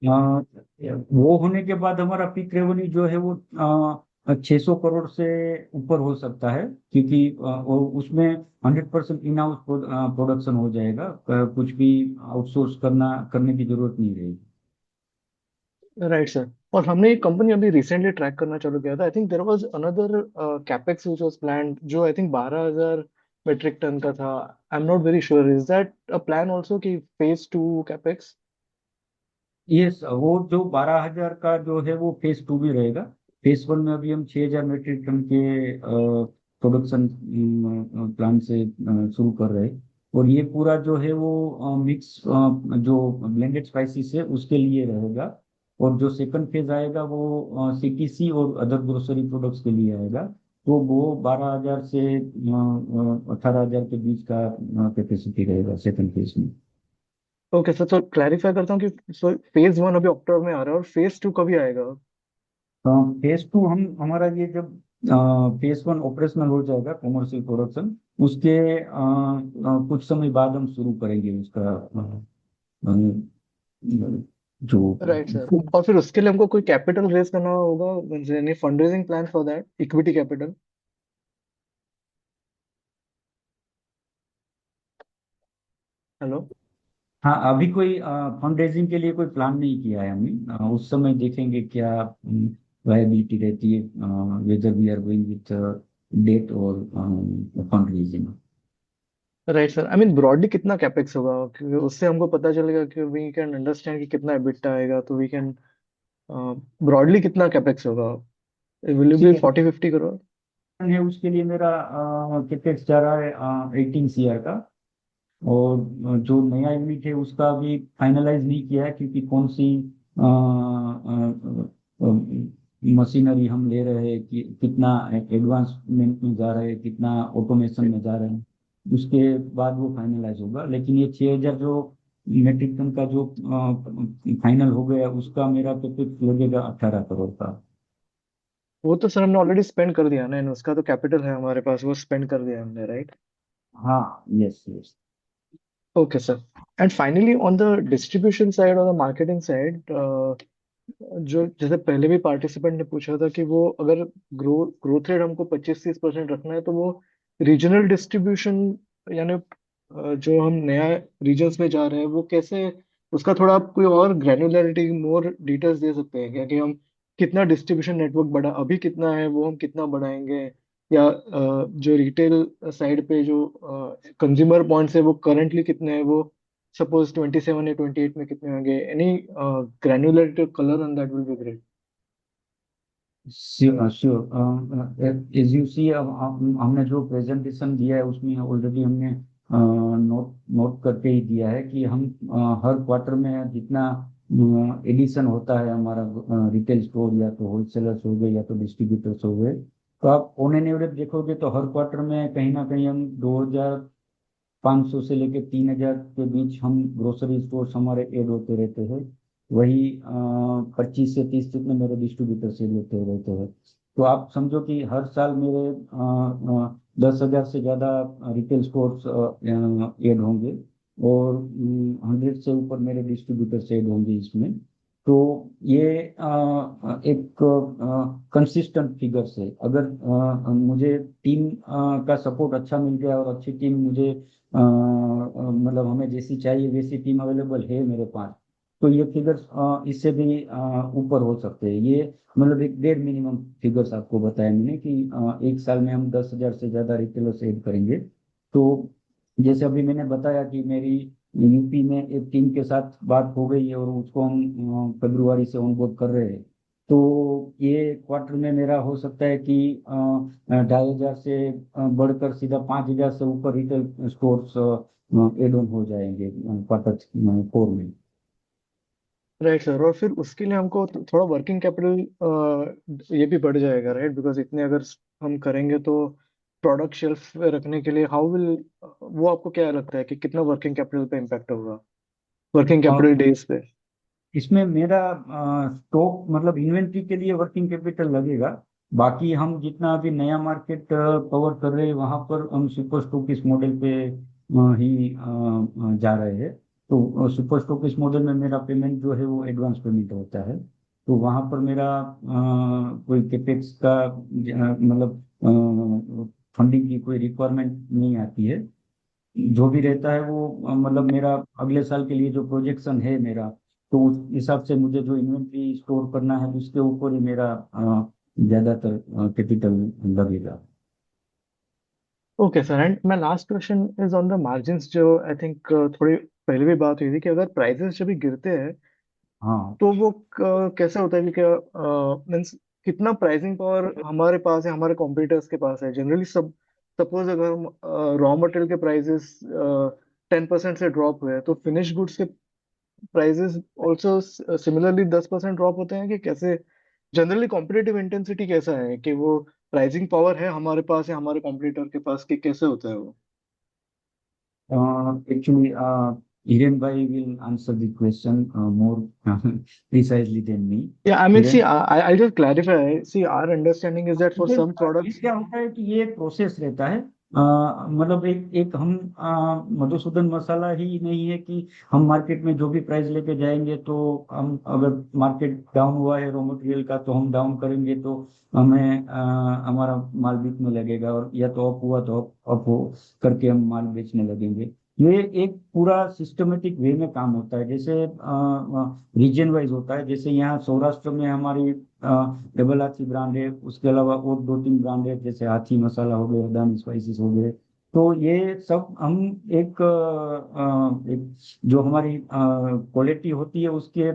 वो होने के बाद हमारा पीक रेवेन्यू जो है वो 600 करोड़ से ऊपर हो सकता है, क्योंकि उसमें 100% इन हाउस प्रोडक्शन हो जाएगा। कुछ भी आउटसोर्स करने की जरूरत नहीं रहेगी।
Right sir. और हमने एक कंपनी अभी रिसेंटली ट्रैक करना चालू किया था। I think there was another capex which was planned जो आई थिंक 12,000 मेट्रिक टन का था। I am not very sure is that a plan also कि फेज 2 कैपेक्स?
यस, वो जो 12,000 का जो है वो फेज 2 भी रहेगा। फेज 1 में अभी हम 6,000 मेट्रिक टन के प्रोडक्शन प्लान से शुरू कर रहे हैं। और ये पूरा जो है वो मिक्स जो ब्लेंडेड स्पाइसेस है उसके लिए रहेगा। और जो सेकंड फेज आएगा वो सीटीसी और अदर ग्रोसरी प्रोडक्ट्स के लिए आएगा। तो वो 12,000 से 18,000 के बीच का कैपेसिटी रहेगा सेकंड फेज में।
ओके सर, तो क्लैरिफाई करता हूँ कि सो फेज 1 अभी अक्टूबर में आ रहा है और फेज 2 कभी आएगा?
फेज 2 हमारा ये जब फेज 1 ऑपरेशनल हो जाएगा कमर्शियल प्रोडक्शन, उसके कुछ समय बाद हम शुरू करेंगे उसका जो
राइट सर। और फिर उसके लिए हमको कोई कैपिटल रेज करना होगा? Any fund raising plan for that, equity capital? Hello.
हाँ, अभी कोई फंड रेजिंग के लिए कोई प्लान नहीं किया है हमने। उस समय देखेंगे क्या वायबिलिटी रहती है, whether we are going with debt और fund raising.
Right sir. I mean broadly कितना कैपेक्स होगा, क्योंकि उससे हमको पता चलेगा कि वी कैन अंडरस्टैंड कि कितना एबिटा आएगा, तो वी कैन ब्रॉडली कितना कैपेक्स होगा? Will you be 40-50 crore?
है उसके लिए मेरा कैपेक्स जा रहा है 18 सीआर का। और जो नया यूनिट है उसका अभी फाइनलाइज नहीं किया है, क्योंकि कौन सी मशीनरी हम ले रहे हैं, कि कितना एडवांसमेंट में जा रहे हैं, कितना ऑटोमेशन में जा रहे हैं, उसके बाद वो फाइनलाइज होगा। लेकिन ये 6,000 जो मेट्रिक टन का जो फाइनल हो गया उसका मेरा कैपेक्स लगेगा 18 करोड़ का।
वो तो सर हमने ऑलरेडी स्पेंड कर दिया ना, and उसका तो कैपिटल है हमारे पास, वो स्पेंड कर दिया हमने, राइट?
हाँ, yes yes.
Okay sir. And finally on the distribution side और द मार्केटिंग साइड, जो जैसे पहले भी पार्टिसिपेंट ने पूछा था कि वो अगर ग्रोथ रेट हमको 25-30% रखना है, तो वो रीजनल डिस्ट्रीब्यूशन यानी जो हम नया रीजन्स में जा रहे हैं वो कैसे, उसका थोड़ा आप कोई और ग्रैन्युलरिटी मोर डिटेल्स दे सकते हैं क्या, कि हम कितना डिस्ट्रीब्यूशन नेटवर्क बढ़ा, अभी कितना है वो हम कितना बढ़ाएंगे, या जो रिटेल साइड पे जो कंज्यूमर पॉइंट्स है वो करंटली कितने हैं, वो सपोज 27 या 28 में कितने होंगे? Any granularity color on that will be great.
Sure. As you see, हमने जो प्रेजेंटेशन दिया है उसमें ऑलरेडी हमने नोट नोट करके ही दिया है कि हम हर क्वार्टर में जितना एडिशन होता है हमारा रिटेल स्टोर, या तो होलसेलर्स हो गए या तो डिस्ट्रीब्यूटर्स हो गए, तो आप ऑन एन एवरेज देखोगे तो हर क्वार्टर में कहीं ना कहीं हम 2,500 से लेके 3,000 के बीच हम ग्रोसरी स्टोर हमारे ऐड होते रहते हैं। वही 25 से 30 जितने मेरे डिस्ट्रीब्यूटर से लेते रहते हैं। तो आप समझो कि हर साल मेरे 10,000 से ज़्यादा रिटेल स्टोर्स ऐड होंगे, और 100 से ऊपर मेरे डिस्ट्रीब्यूटर से ऐड होंगे इसमें। तो ये एक कंसिस्टेंट फिगर से, अगर मुझे टीम का सपोर्ट अच्छा मिल गया और अच्छी टीम मुझे मतलब हमें जैसी चाहिए वैसी टीम अवेलेबल है मेरे पास, तो ये फिगर्स इससे भी ऊपर हो सकते हैं। ये मतलब एक डेढ़ मिनिमम फिगर्स आपको बताया मैंने कि एक साल में हम 10,000 से ज़्यादा रिटेलर्स ऐड करेंगे। तो जैसे अभी मैंने बताया कि मेरी यूपी में एक टीम के साथ बात हो गई है और उसको हम फरवरी से ऑनबोर्ड कर रहे हैं। तो ये क्वार्टर में मेरा हो सकता है कि 2,500 से बढ़कर सीधा 5,000 से ऊपर रिटेल स्टोर्स एड ऑन हो जाएंगे क्वार्टर 4 में।
राइट सर, और फिर उसके लिए हमको थोड़ा वर्किंग कैपिटल ये भी बढ़ जाएगा, राइट? बिकॉज इतने अगर हम करेंगे तो प्रोडक्ट शेल्फ पे रखने के लिए हाउ विल, वो आपको क्या लगता है कि कितना वर्किंग कैपिटल पे इम्पैक्ट होगा, वर्किंग कैपिटल डेज पे?
इसमें मेरा स्टॉक मतलब इन्वेंट्री के लिए वर्किंग कैपिटल लगेगा। बाकी हम जितना अभी नया मार्केट कवर कर रहे हैं वहां पर हम सुपर स्टॉकिस्ट मॉडल पे ही जा रहे हैं। तो सुपर स्टॉकिस्ट मॉडल में मेरा पेमेंट जो है वो एडवांस पेमेंट होता है। तो वहां पर मेरा कोई कैपेक्स का मतलब फंडिंग की कोई रिक्वायरमेंट नहीं आती है। जो भी रहता है वो मतलब मेरा अगले साल के लिए जो प्रोजेक्शन है मेरा, तो उस हिसाब से मुझे जो इन्वेंट्री स्टोर करना है उसके ऊपर ही मेरा ज्यादातर कैपिटल लगेगा।
Okay sir, and my last question is on the margins, जो आई थिंक थोड़ी पहले भी बात हुई थी कि अगर प्राइसेस जब भी गिरते हैं
हाँ।
तो वो कैसे होता है कि क्या मीन्स कितना प्राइसिंग पावर हमारे पास है, हमारे कॉम्पिटिटर्स के पास है? जनरली सब सपोज अगर हम रॉ मटेरियल के प्राइसेस 10% से ड्रॉप हुए तो फिनिश गुड्स के प्राइसेस ऑल्सो सिमिलरली 10% ड्रॉप होते हैं कि कैसे? जनरली कॉम्पिटिटिव इंटेंसिटी कैसा है कि वो प्राइसिंग पावर है हमारे पास या हमारे कॉम्पिटिटर के पास, कि कैसे होता है वो?
Actually, Hiren bhai will answer the question more precisely than me.
Yeah, I mean, see,
Hiren,
I'll just clarify. See, our understanding is that for
ये
some
ये
products,
क्या होता है कि ये प्रोसेस रहता है। मतलब एक एक हम मधुसूदन मसाला ही नहीं है कि हम मार्केट में जो भी प्राइस लेके जाएंगे तो हम अगर मार्केट डाउन हुआ है रॉ मटेरियल का तो हम डाउन करेंगे तो हमें हमारा माल बिकने लगेगा, और या तो अप हुआ तो अप हो करके हम माल बेचने लगेंगे। ये एक पूरा सिस्टमेटिक वे में काम होता है, जैसे रीजन वाइज होता है। जैसे यहाँ सौराष्ट्र में हमारी डबल हाथी ब्रांड है, उसके अलावा और 2-3 ब्रांड है जैसे हाथी मसाला हो गए, अदानी स्पाइसेस हो गए। तो ये सब हम एक जो हमारी क्वालिटी होती है उसके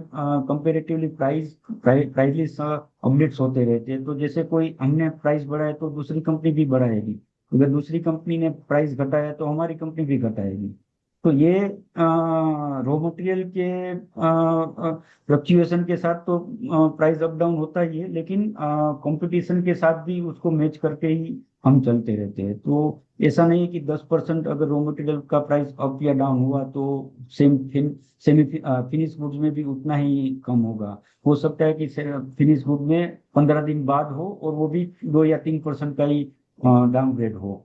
कंपेरेटिवली प्राइस लिस्ट अपडेट्स होते रहते हैं। तो जैसे कोई हमने प्राइस बढ़ाया तो दूसरी कंपनी भी बढ़ाएगी, अगर दूसरी कंपनी ने प्राइस घटाया तो हमारी कंपनी भी घटाएगी। तो ये रॉ मटेरियल के फ्लक्चुएशन के साथ तो प्राइस अप डाउन होता ही है, लेकिन कंपटीशन के साथ भी उसको मैच करके ही हम चलते रहते हैं। तो ऐसा नहीं है कि 10% अगर रॉ मटेरियल का प्राइस अप या डाउन हुआ तो सेमी फिनिश गुड्स में भी उतना ही कम होगा। हो सकता है कि फिनिश गुड में 15 दिन बाद हो और वो भी 2 या 3% का ही डाउनग्रेड हो।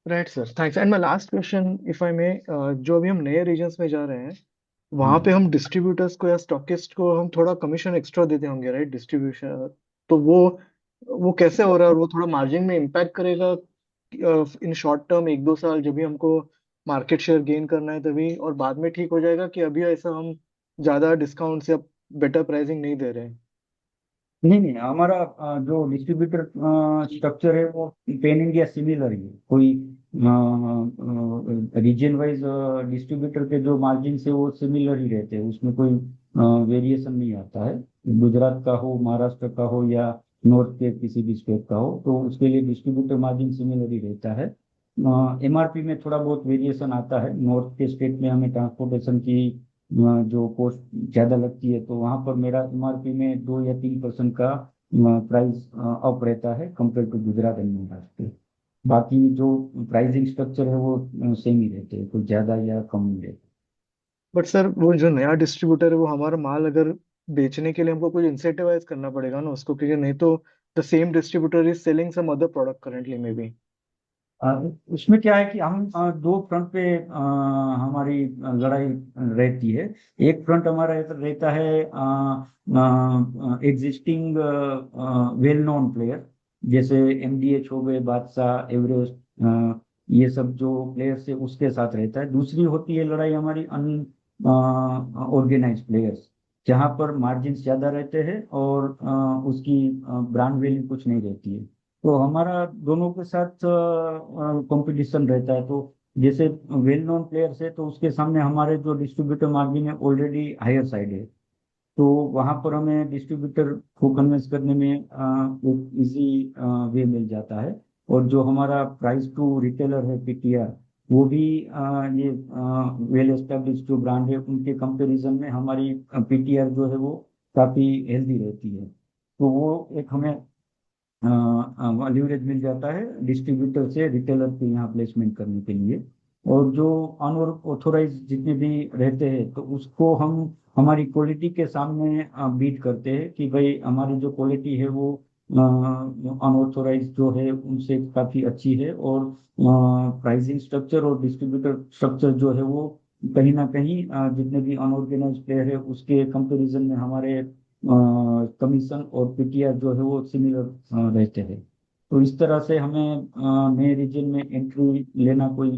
Right sir, thanks. And my last question if I may, जो अभी हम नए रीजन्स में जा रहे हैं वहां पे हम डिस्ट्रीब्यूटर्स को या स्टॉकिस्ट को हम थोड़ा कमीशन एक्स्ट्रा देते होंगे, राइट? डिस्ट्रीब्यूशन, तो वो कैसे हो रहा है और वो थोड़ा मार्जिन में इम्पैक्ट करेगा इन शॉर्ट टर्म 1-2 साल जब भी हमको मार्केट शेयर गेन करना है तभी, और बाद में ठीक हो जाएगा कि अभी ऐसा हम ज्यादा डिस्काउंट्स या बेटर प्राइसिंग नहीं दे रहे हैं?
नहीं नहीं, हमारा जो डिस्ट्रीब्यूटर स्ट्रक्चर है वो पेन इंडिया सिमिलर ही है। कोई रीजन वाइज डिस्ट्रीब्यूटर के जो मार्जिन है वो सिमिलर ही रहते हैं, उसमें कोई वेरिएशन नहीं आता है। गुजरात का हो, महाराष्ट्र का हो या नॉर्थ के किसी भी स्टेट का हो, तो उसके लिए डिस्ट्रीब्यूटर मार्जिन सिमिलर ही रहता है। एमआरपी में थोड़ा बहुत वेरिएशन आता है। नॉर्थ के स्टेट में हमें ट्रांसपोर्टेशन की जो कॉस्ट ज्यादा लगती है तो वहां पर मेरा एमआरपी में 2 या 3% का प्राइस अप रहता है compare to Gujarat and Maharashtra. बाकी जो प्राइसिंग स्ट्रक्चर है वो सेम ही रहते हैं, कुछ ज्यादा या कम नहीं रहते।
बट सर, वो जो नया डिस्ट्रीब्यूटर है वो हमारा माल अगर बेचने के लिए हमको कुछ इंसेंटिवाइज करना पड़ेगा ना उसको, क्योंकि नहीं तो the same distributor is selling some other product currently maybe.
Uh, उसमें क्या है कि हम दो फ्रंट पे हमारी लड़ाई रहती है। एक फ्रंट हमारा रहता है एग्जिस्टिंग वेल नोन प्लेयर, जैसे एमडीएच हो गए, बादशाह, एवरेस्ट, ये सब जो प्लेयर्स है उसके साथ रहता है। दूसरी होती है लड़ाई हमारी अन ऑर्गेनाइज प्लेयर्स, जहां पर मार्जिन ज्यादा रहते हैं और उसकी ब्रांड वैल्यू कुछ नहीं रहती है। तो हमारा दोनों के साथ कंपटीशन रहता है। तो जैसे वेल नोन प्लेयर्स है तो उसके सामने हमारे जो डिस्ट्रीब्यूटर मार्जिन है ऑलरेडी हायर साइड है। तो वहां पर हमें डिस्ट्रीब्यूटर को कन्विंस करने में एक इजी वे मिल जाता है। और जो हमारा प्राइस टू रिटेलर है पीटीआर, वो भी ये वेल एस्टेब्लिश जो ब्रांड है उनके कंपैरिजन में हमारी पीटीआर जो है वो काफी हेल्दी रहती है। तो वो एक हमें लीवरेज मिल जाता है डिस्ट्रीब्यूटर से रिटेलर के यहाँ प्लेसमेंट करने के लिए। और जो अनऑथोराइज जितने भी रहते हैं तो उसको हम हमारी क्वालिटी के सामने बीट करते हैं कि भाई हमारी जो क्वालिटी है वो अनऑथोराइज जो है उनसे काफी अच्छी है। और प्राइसिंग स्ट्रक्चर और डिस्ट्रीब्यूटर स्ट्रक्चर जो है वो कहीं ना कहीं जितने भी अनऑर्गेनाइज प्लेयर है उसके कंपैरिजन में हमारे कमीशन और पीटीआर जो है वो सिमिलर रहते हैं। तो इस तरह से हमें नए रीजन में एंट्री लेना कोई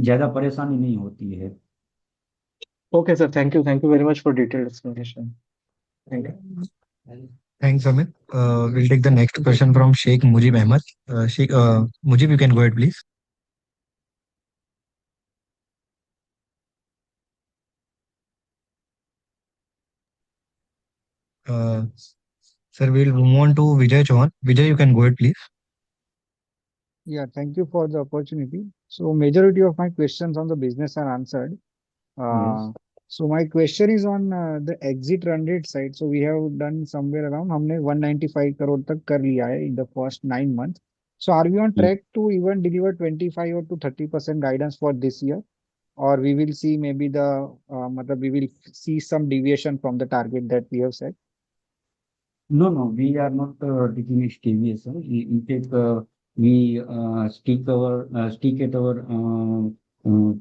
ज्यादा परेशानी नहीं होती है।
Okay, sir. Thank you very much for detailed explanation. Thank you.
Thanks, Amit. We'll take the next question from Sheikh Mujib Ahmed. Sheikh Mujib, you can go ahead, please. Uh, Sir, we'll move on to Vijay Chauhan. Vijay, you can go ahead, please.
Yeah, thank you for the opportunity. So majority of my questions on the business are answered.
Yes.
So my question is on the exit run rate side. So we have done somewhere around हमने 195 crore तक कर लिया है in the first 9 months. So are we on track to even deliver 25 or to 30% guidance for this year? Or we will see maybe मतलब we will see some deviation from the target that we have set?
No, we are not taking a deviation. In fact, we stick at our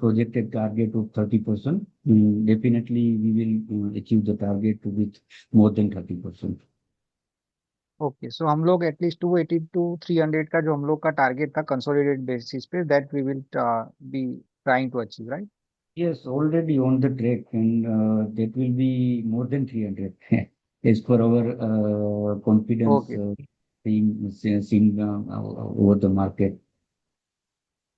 projected target of 30%. Definitely, we will achieve the target with more than 30%.
Okay so हम लोग एटलीस्ट 280 टू 300 का जो हम लोग का टारगेट था कंसोलिडेटेड बेसिस पे that we will be trying to achieve right.
Yes, already on the track, and that will be more than 300 as per our confidence
okay
seen over the market.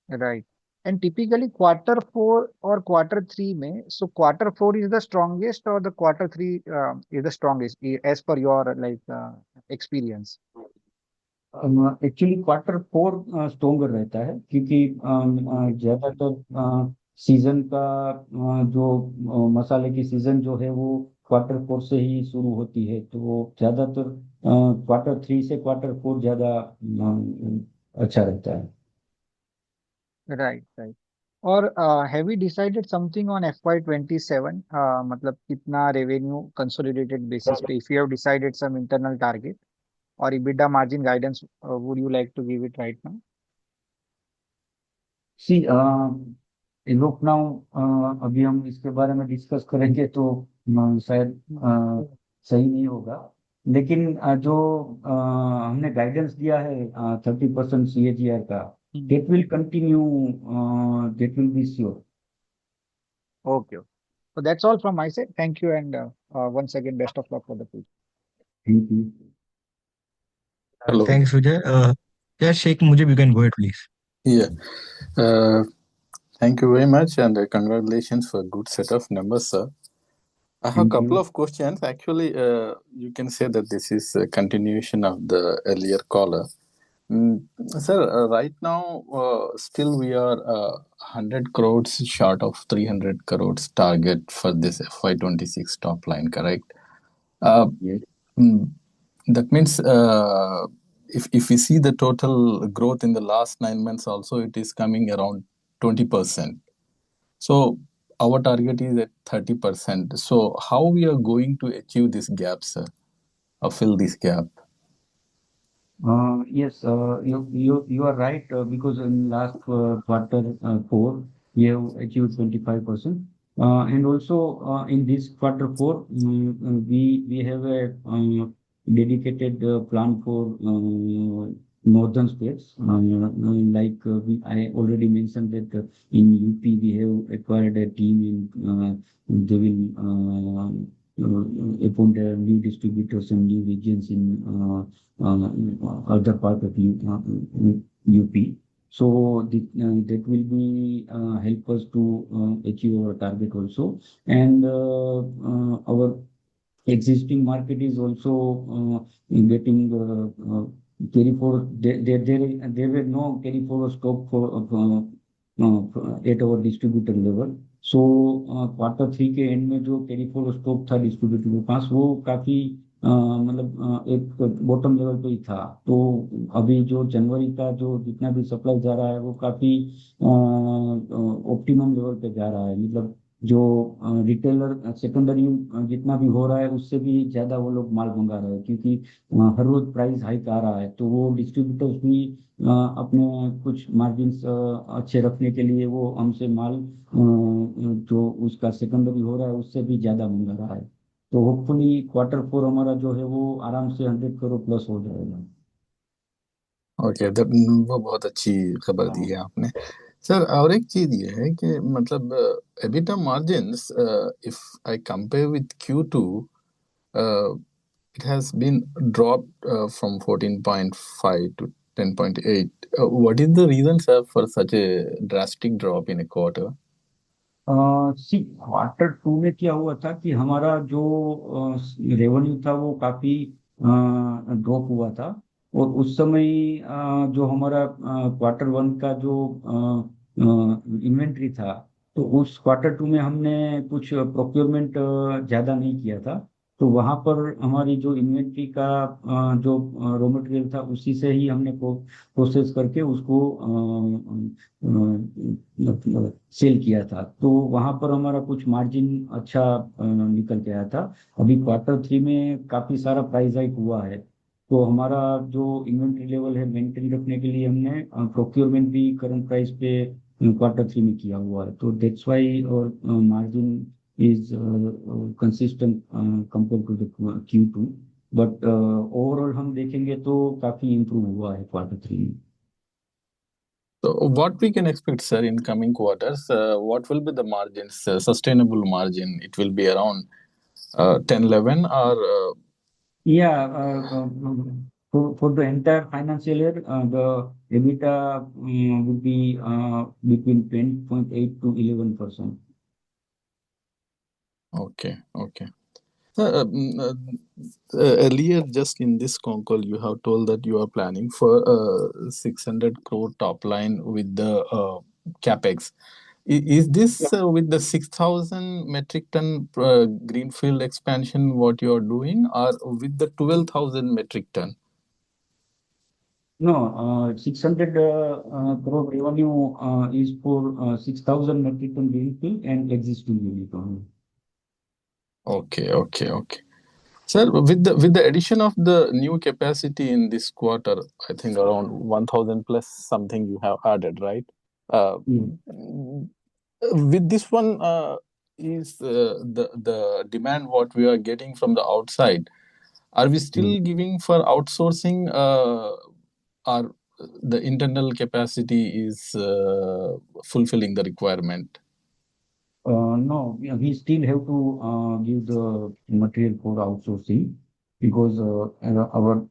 Right and typically quarter four or quarter three में so quarter four is the strongest or the quarter three is the strongest as per your like experience.
Actually quarter four stronger रहता है क्योंकि ज्यादातर सीजन का जो मसाले की सीजन जो है वो क्वार्टर फोर से ही शुरू होती है। तो ज्यादातर क्वार्टर थ्री से क्वार्टर फोर ज्यादा अच्छा रहता है।
राइट राइट और have we decided something on FY27 मतलब कितना रेवेन्यू कंसोलिडेटेड बेसिस पे if you have decided some internal target और EBITDA margin guidance would you like to give it right now?
सी लोग नाउ अभी हम इसके बारे में डिस्कस करेंगे तो शायद सही नहीं होगा। लेकिन जो हमने गाइडेंस दिया है 30% CAGR का, that will continue, that will be sure.
Okay. So that's all from my side. Thank you and once again best of luck for the future.
Thank you.
Hello.
Thanks, Vijay. Yeah, Sheikh Mujib, you can go ahead, please.
Yeah. Thank you very much, and congratulations for a good set of numbers, sir. I have a
Thank
couple
you.
of questions. Actually, you can say that this is a continuation of the earlier caller. Sir, right now, still we are 100 crores short of 300 crores target for this FY26 top line, correct?
Yes.
That means if we see the total growth in the last 9 months also, it is coming around 20%. So our target is at 30%. So how we are going to achieve this gap, sir, or fill this gap?
Yes, you are right because in last quarter four we have achieved 25%, and also in this quarter four we have a dedicated plan for northern states. Like I already mentioned that in UP we have acquired a team and they will appoint new distributors and new regions in other part of UP. So that will be help us to achieve our target also. And our existing market is also getting carry forward. There were no carry forward stock at our distributor level. So Q3 के एंड में जो कैरी फॉरवर्ड स्टॉक था डिस्ट्रीब्यूटर के पास वो काफी मतलब एक बॉटम लेवल पे ही था। तो अभी जो जनवरी का जो जितना भी सप्लाई जा रहा है वो काफी ऑप्टिमम लेवल पे जा रहा है। मतलब जो रिटेलर सेकेंडरी जितना भी हो रहा है उससे भी ज्यादा वो लोग माल मंगा रहे हैं, क्योंकि हर रोज प्राइस हाइक आ रहा है। तो वो डिस्ट्रीब्यूटर्स भी अपने कुछ मार्जिन अच्छे रखने के लिए वो हमसे माल जो उसका सेकेंडरी हो रहा है उससे भी ज्यादा मंगा रहा है। तो होपफुली Q4 हमारा जो है वो आराम से 100 करोड़ प्लस हो जाएगा।
ओके, वो बहुत अच्छी खबर दी है आपने। सर, और एक चीज ये है कि मतलब EBITDA margins, if I compare with Q2, it has been dropped from 14.5 to 10.8. What is the reason, sir, for such a drastic drop in a quarter?
C Q2 में क्या हुआ था कि हमारा जो रेवेन्यू था वो काफी ड्रॉप हुआ था। और उस समय जो हमारा Q1 का जो इन्वेंट्री था, तो उस Q2 में हमने कुछ प्रोक्योरमेंट ज्यादा नहीं किया था। तो वहां पर हमारी जो इन्वेंट्री का जो रॉ मटेरियल था उसी से ही हमने प्रोसेस करके उसको सेल किया था। तो वहां पर हमारा कुछ मार्जिन अच्छा निकल के आया था। अभी Q3 में काफी सारा प्राइस हाइक हुआ है। तो हमारा जो इन्वेंट्री लेवल है मेंटेन रखने के लिए हमने प्रोक्योरमेंट भी करंट प्राइस पे Q3 में किया हुआ है। तो दैट्स व्हाई और margin is consistent compare to the Q2। But overall हम देखेंगे तो काफी इम्प्रूव हुआ है Q3 में।
So what we can expect, sir, in coming quarters? What will be the margins, sustainable margin? It will be around 10, 11, or
Yeah, for the entire financial year, the EBITDA would be between 10.8 to 11%.
okay, okay. Earlier, just in this con call, you have told that you are planning for 600 crore top line with the capex. Is this with the 6,000 metric ton greenfield expansion what you are doing, or with the 12,000 metric ton?
No, 600 crore revenue is for 6,000 metric ton greenfield and existing unit only.
Okay, okay, okay. Sir, with the addition of the new capacity in this quarter, I think around 1,000 plus something you have added, right? With this one, is the demand what we are getting from the outside? Are we still giving for outsourcing, or the internal capacity is fulfilling the requirement?
No, we still have to give the material for outsourcing because our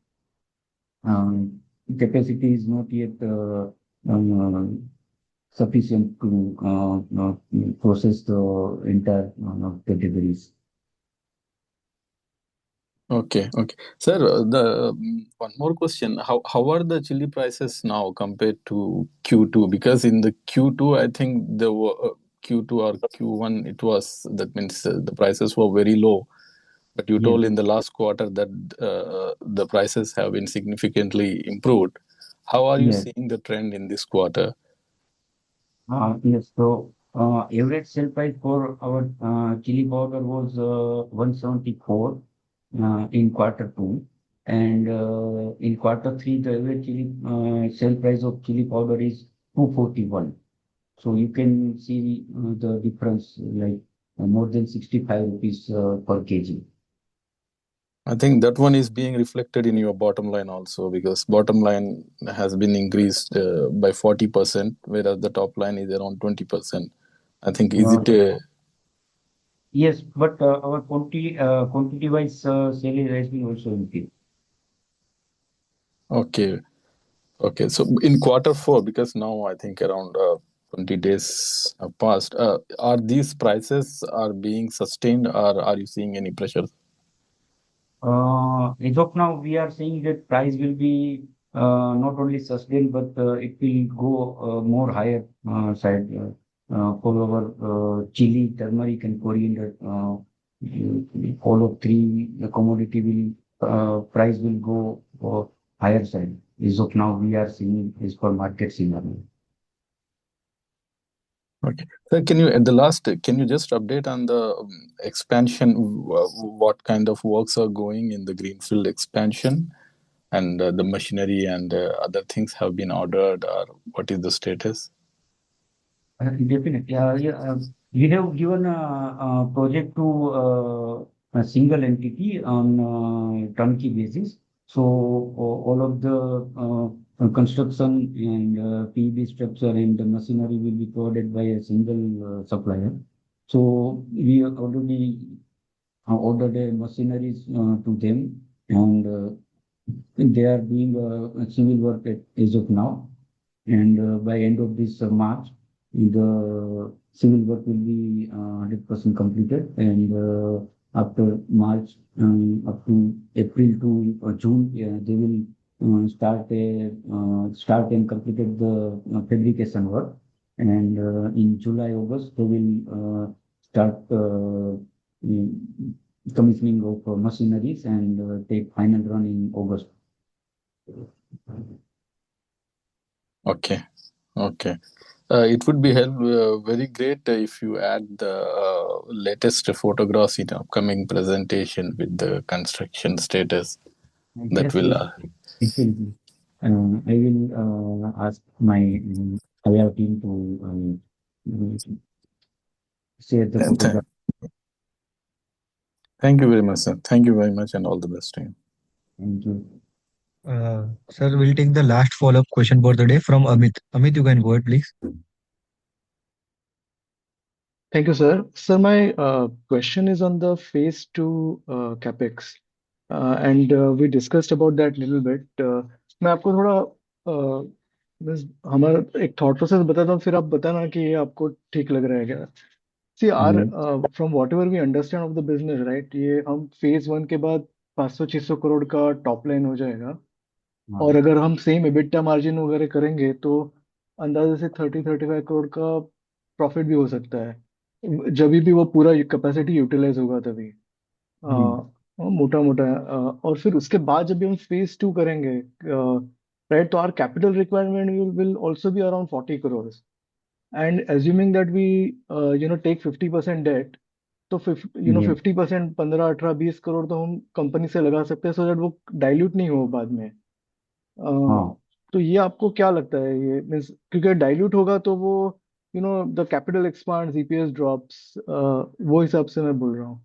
capacity is not yet sufficient to process the entire categories.
Okay, okay. Sir, one more question. How are the chili prices now compared to Q2? Because in the Q2, I think the Q2 or Q1, it was, that means the prices were very low. But you told in the last quarter that the prices have been significantly improved. How are you seeing the trend in this quarter?
Yes, so average sale price for our chili powder was 174 in Q2, and in Q3 the average chili sale price of chili powder is 241. So you can see the difference, like more than 65 rupees per kg.
I think that one is being reflected in your bottom line also, because bottom line has been increased by 40%, whereas the top line is around 20%. I think, is it
Yes, but our quantity wise sale has been also increased.
okay? Okay, so in Q4, because now I think around 20 days have passed, are these prices are being sustained, or are you seeing any pressure?
As of now, we are saying that price will be not only sustained, but it will go more higher side for our chili, turmeric, and coriander. All of three, the commodity will price will go higher side. As of now, we are seeing is for market scenario.
Okay. So can you, at the last, can you just update on the expansion? What kind of works are going in the greenfield expansion, and the machinery and other things have been ordered, or what is the status?
Definitely. We have given a project to a single entity on turnkey basis. So all of the construction and PEB structure and the machinery will be provided by a single supplier. So we already ordered a machineries to them, and they are doing civil work as of now. And by end of this March, the civil work will be 100% completed. And after March, up to April to June, they will start and completed the fabrication work. And in July, August, they will start commissioning of machineries and take final run in August.
Okay. Okay. It would be very great if you add the latest photographs in upcoming presentation with the construction status. That
Yes,
will.
yes, it will be. I will ask my IR team to share the photograph.
Thank you very much, sir. Thank you very much, and all the best to you.
Thank you.
Sir, we'll take the last follow-up question for the day from Amit. Amit, you can go ahead, please.
Thank you, sir. Sir, my question is on the phase 2 capex, and we discussed about that little bit. मैं आपको थोड़ा हमारा एक थॉट प्रोसेस बताता हूँ, फिर आप बताना कि ये आपको ठीक लग रहा है क्या. See, from whatever we understand of the business, right, ये हम phase 1 के बाद 500-600 करोड़ का टॉप लाइन हो जाएगा. और अगर हम सेम EBITDA मार्जिन वगैरह करेंगे तो अंदाजे से 30-35 करोड़ का प्रॉफिट भी हो सकता है, जब भी वो पूरा कैपेसिटी यूटिलाइज होगा तभी. मोटा मोटा. और फिर उसके बाद जब भी हम phase 2 करेंगे, राइट, तो our capital requirement will also be around 40 crores. And assuming that we take 50% debt, तो 50%, 15, 18, 20 करोड़ तो हम कंपनी से लगा सकते हैं, सो दैट वो डाइल्यूट नहीं हो बाद में. तो ये आपको क्या लगता है, ये मीन्स क्योंकि डाइल्यूट होगा तो वो the capital expands, EPS drops, वो हिसाब से मैं बोल रहा हूँ.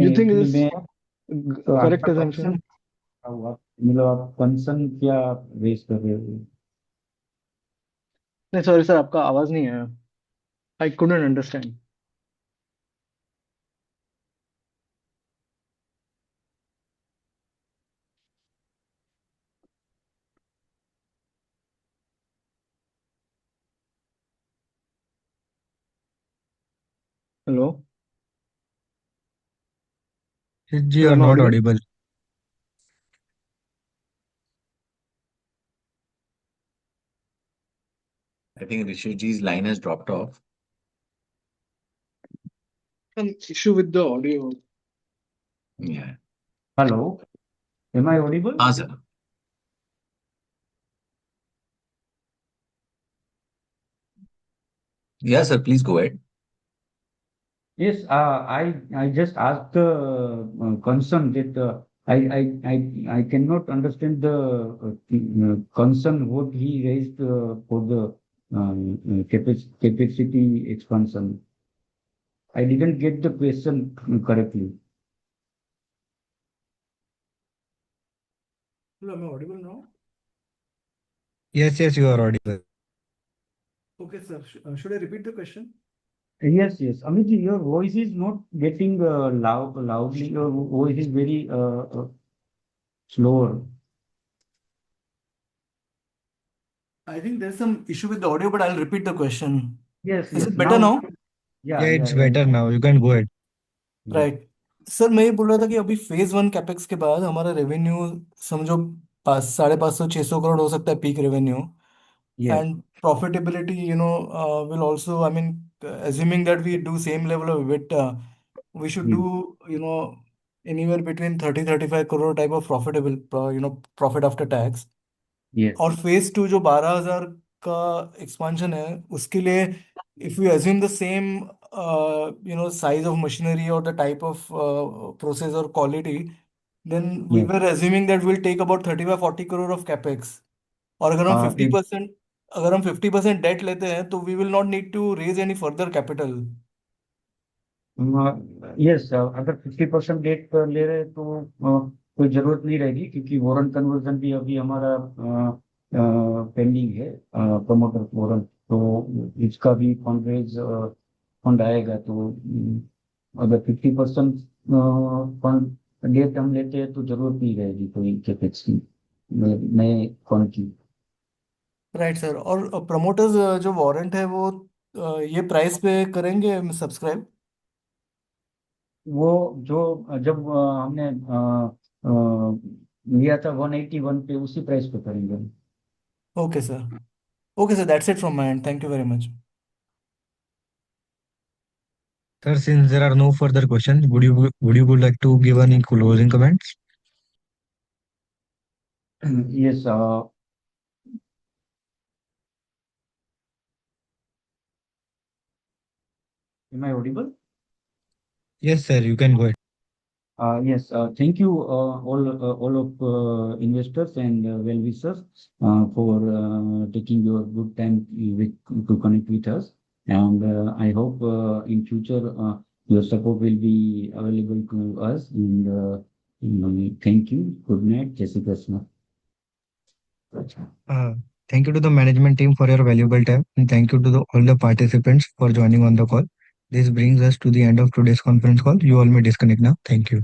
You think is correct assumption?
मतलब आप कंसर्न क्या रेज कर रहे हो?
नहीं, सॉरी सर, आपका आवाज नहीं आया. I couldn't understand. Hello,
Ji, you are not audible.
I think Rishij's line has dropped off.
An issue with the audio.
Yeah.
Hello, am I audible?
Sir. Yeah, sir, please go ahead.
Yes, I just asked the concern that I cannot understand the concern what he raised for the capacity expansion. I didn't get the question correctly.
Hello, am I audible now?
Yes, you are audible.
Okay, sir. Should I repeat the question?
Yes. Amit, your voice is not getting loudly. Your voice is very slower.
I think there's some issue with the audio, but I'll repeat the question.
Yes.
Is it better now?
Yeah, it's better now. You can go ahead.
Right sir, मैं ये बोल रहा था कि अभी फेज 1 कैपेक्स के बाद हमारा रेवेन्यू समझो 500-550-600 करोड़ हो सकता है peak revenue,
Yes,
and profitability, will also, I mean, assuming that we do same level of EBITDA, we should
yes,
do, anywhere between 30-35 crore type of profitable, profit after tax.
yes.
और फेज 2 जो 12,000 का एक्सपांशन है उसके लिए, if you assume the same size of machinery और द टाइप ऑफ प्रोसेस और quality, then we
Yes.
Were assuming that will take about 35-40 crore of capex. और
If
50% डेट लेते हैं तो we will not need to raise any further capital.
Yes, अगर 50% डेट पर ले रहे हैं तो कोई जरूरत नहीं रहेगी, क्योंकि वारंट कन्वर्जन भी अभी हमारा पेंडिंग है, प्रमोटर वारंट। तो इसका भी फंड रेज फंड आएगा, तो अगर 50% फंड डेट हम लेते हैं तो जरूरत नहीं रहेगी कोई कैपेक्स की, नए फंड की।
राइट सर, और प्रमोटर्स जो वारंट है वो ये प्राइस पे करेंगे सब्सक्राइब?
वो जो जब हमने लिया था 181 पे, उसी प्राइस पे करेंगे।
Okay sir, okay sir, that's it from my and, thank you very much.
Sir, since there are no further questions, would you like to give any closing comments?
Yes, am I audible?
Yes, sir, you can go ahead.
Yes, thank you all of investors and well-wishers for taking your good time to connect with us. And I hope in future your support will be available to us. And thank you. Good night. Jai Shri Krishna.
Uh, Thank you to the management team for your valuable time, and thank you to all the participants for joining on the call. This brings us to the end of today's conference call. You all may disconnect now. Thank you.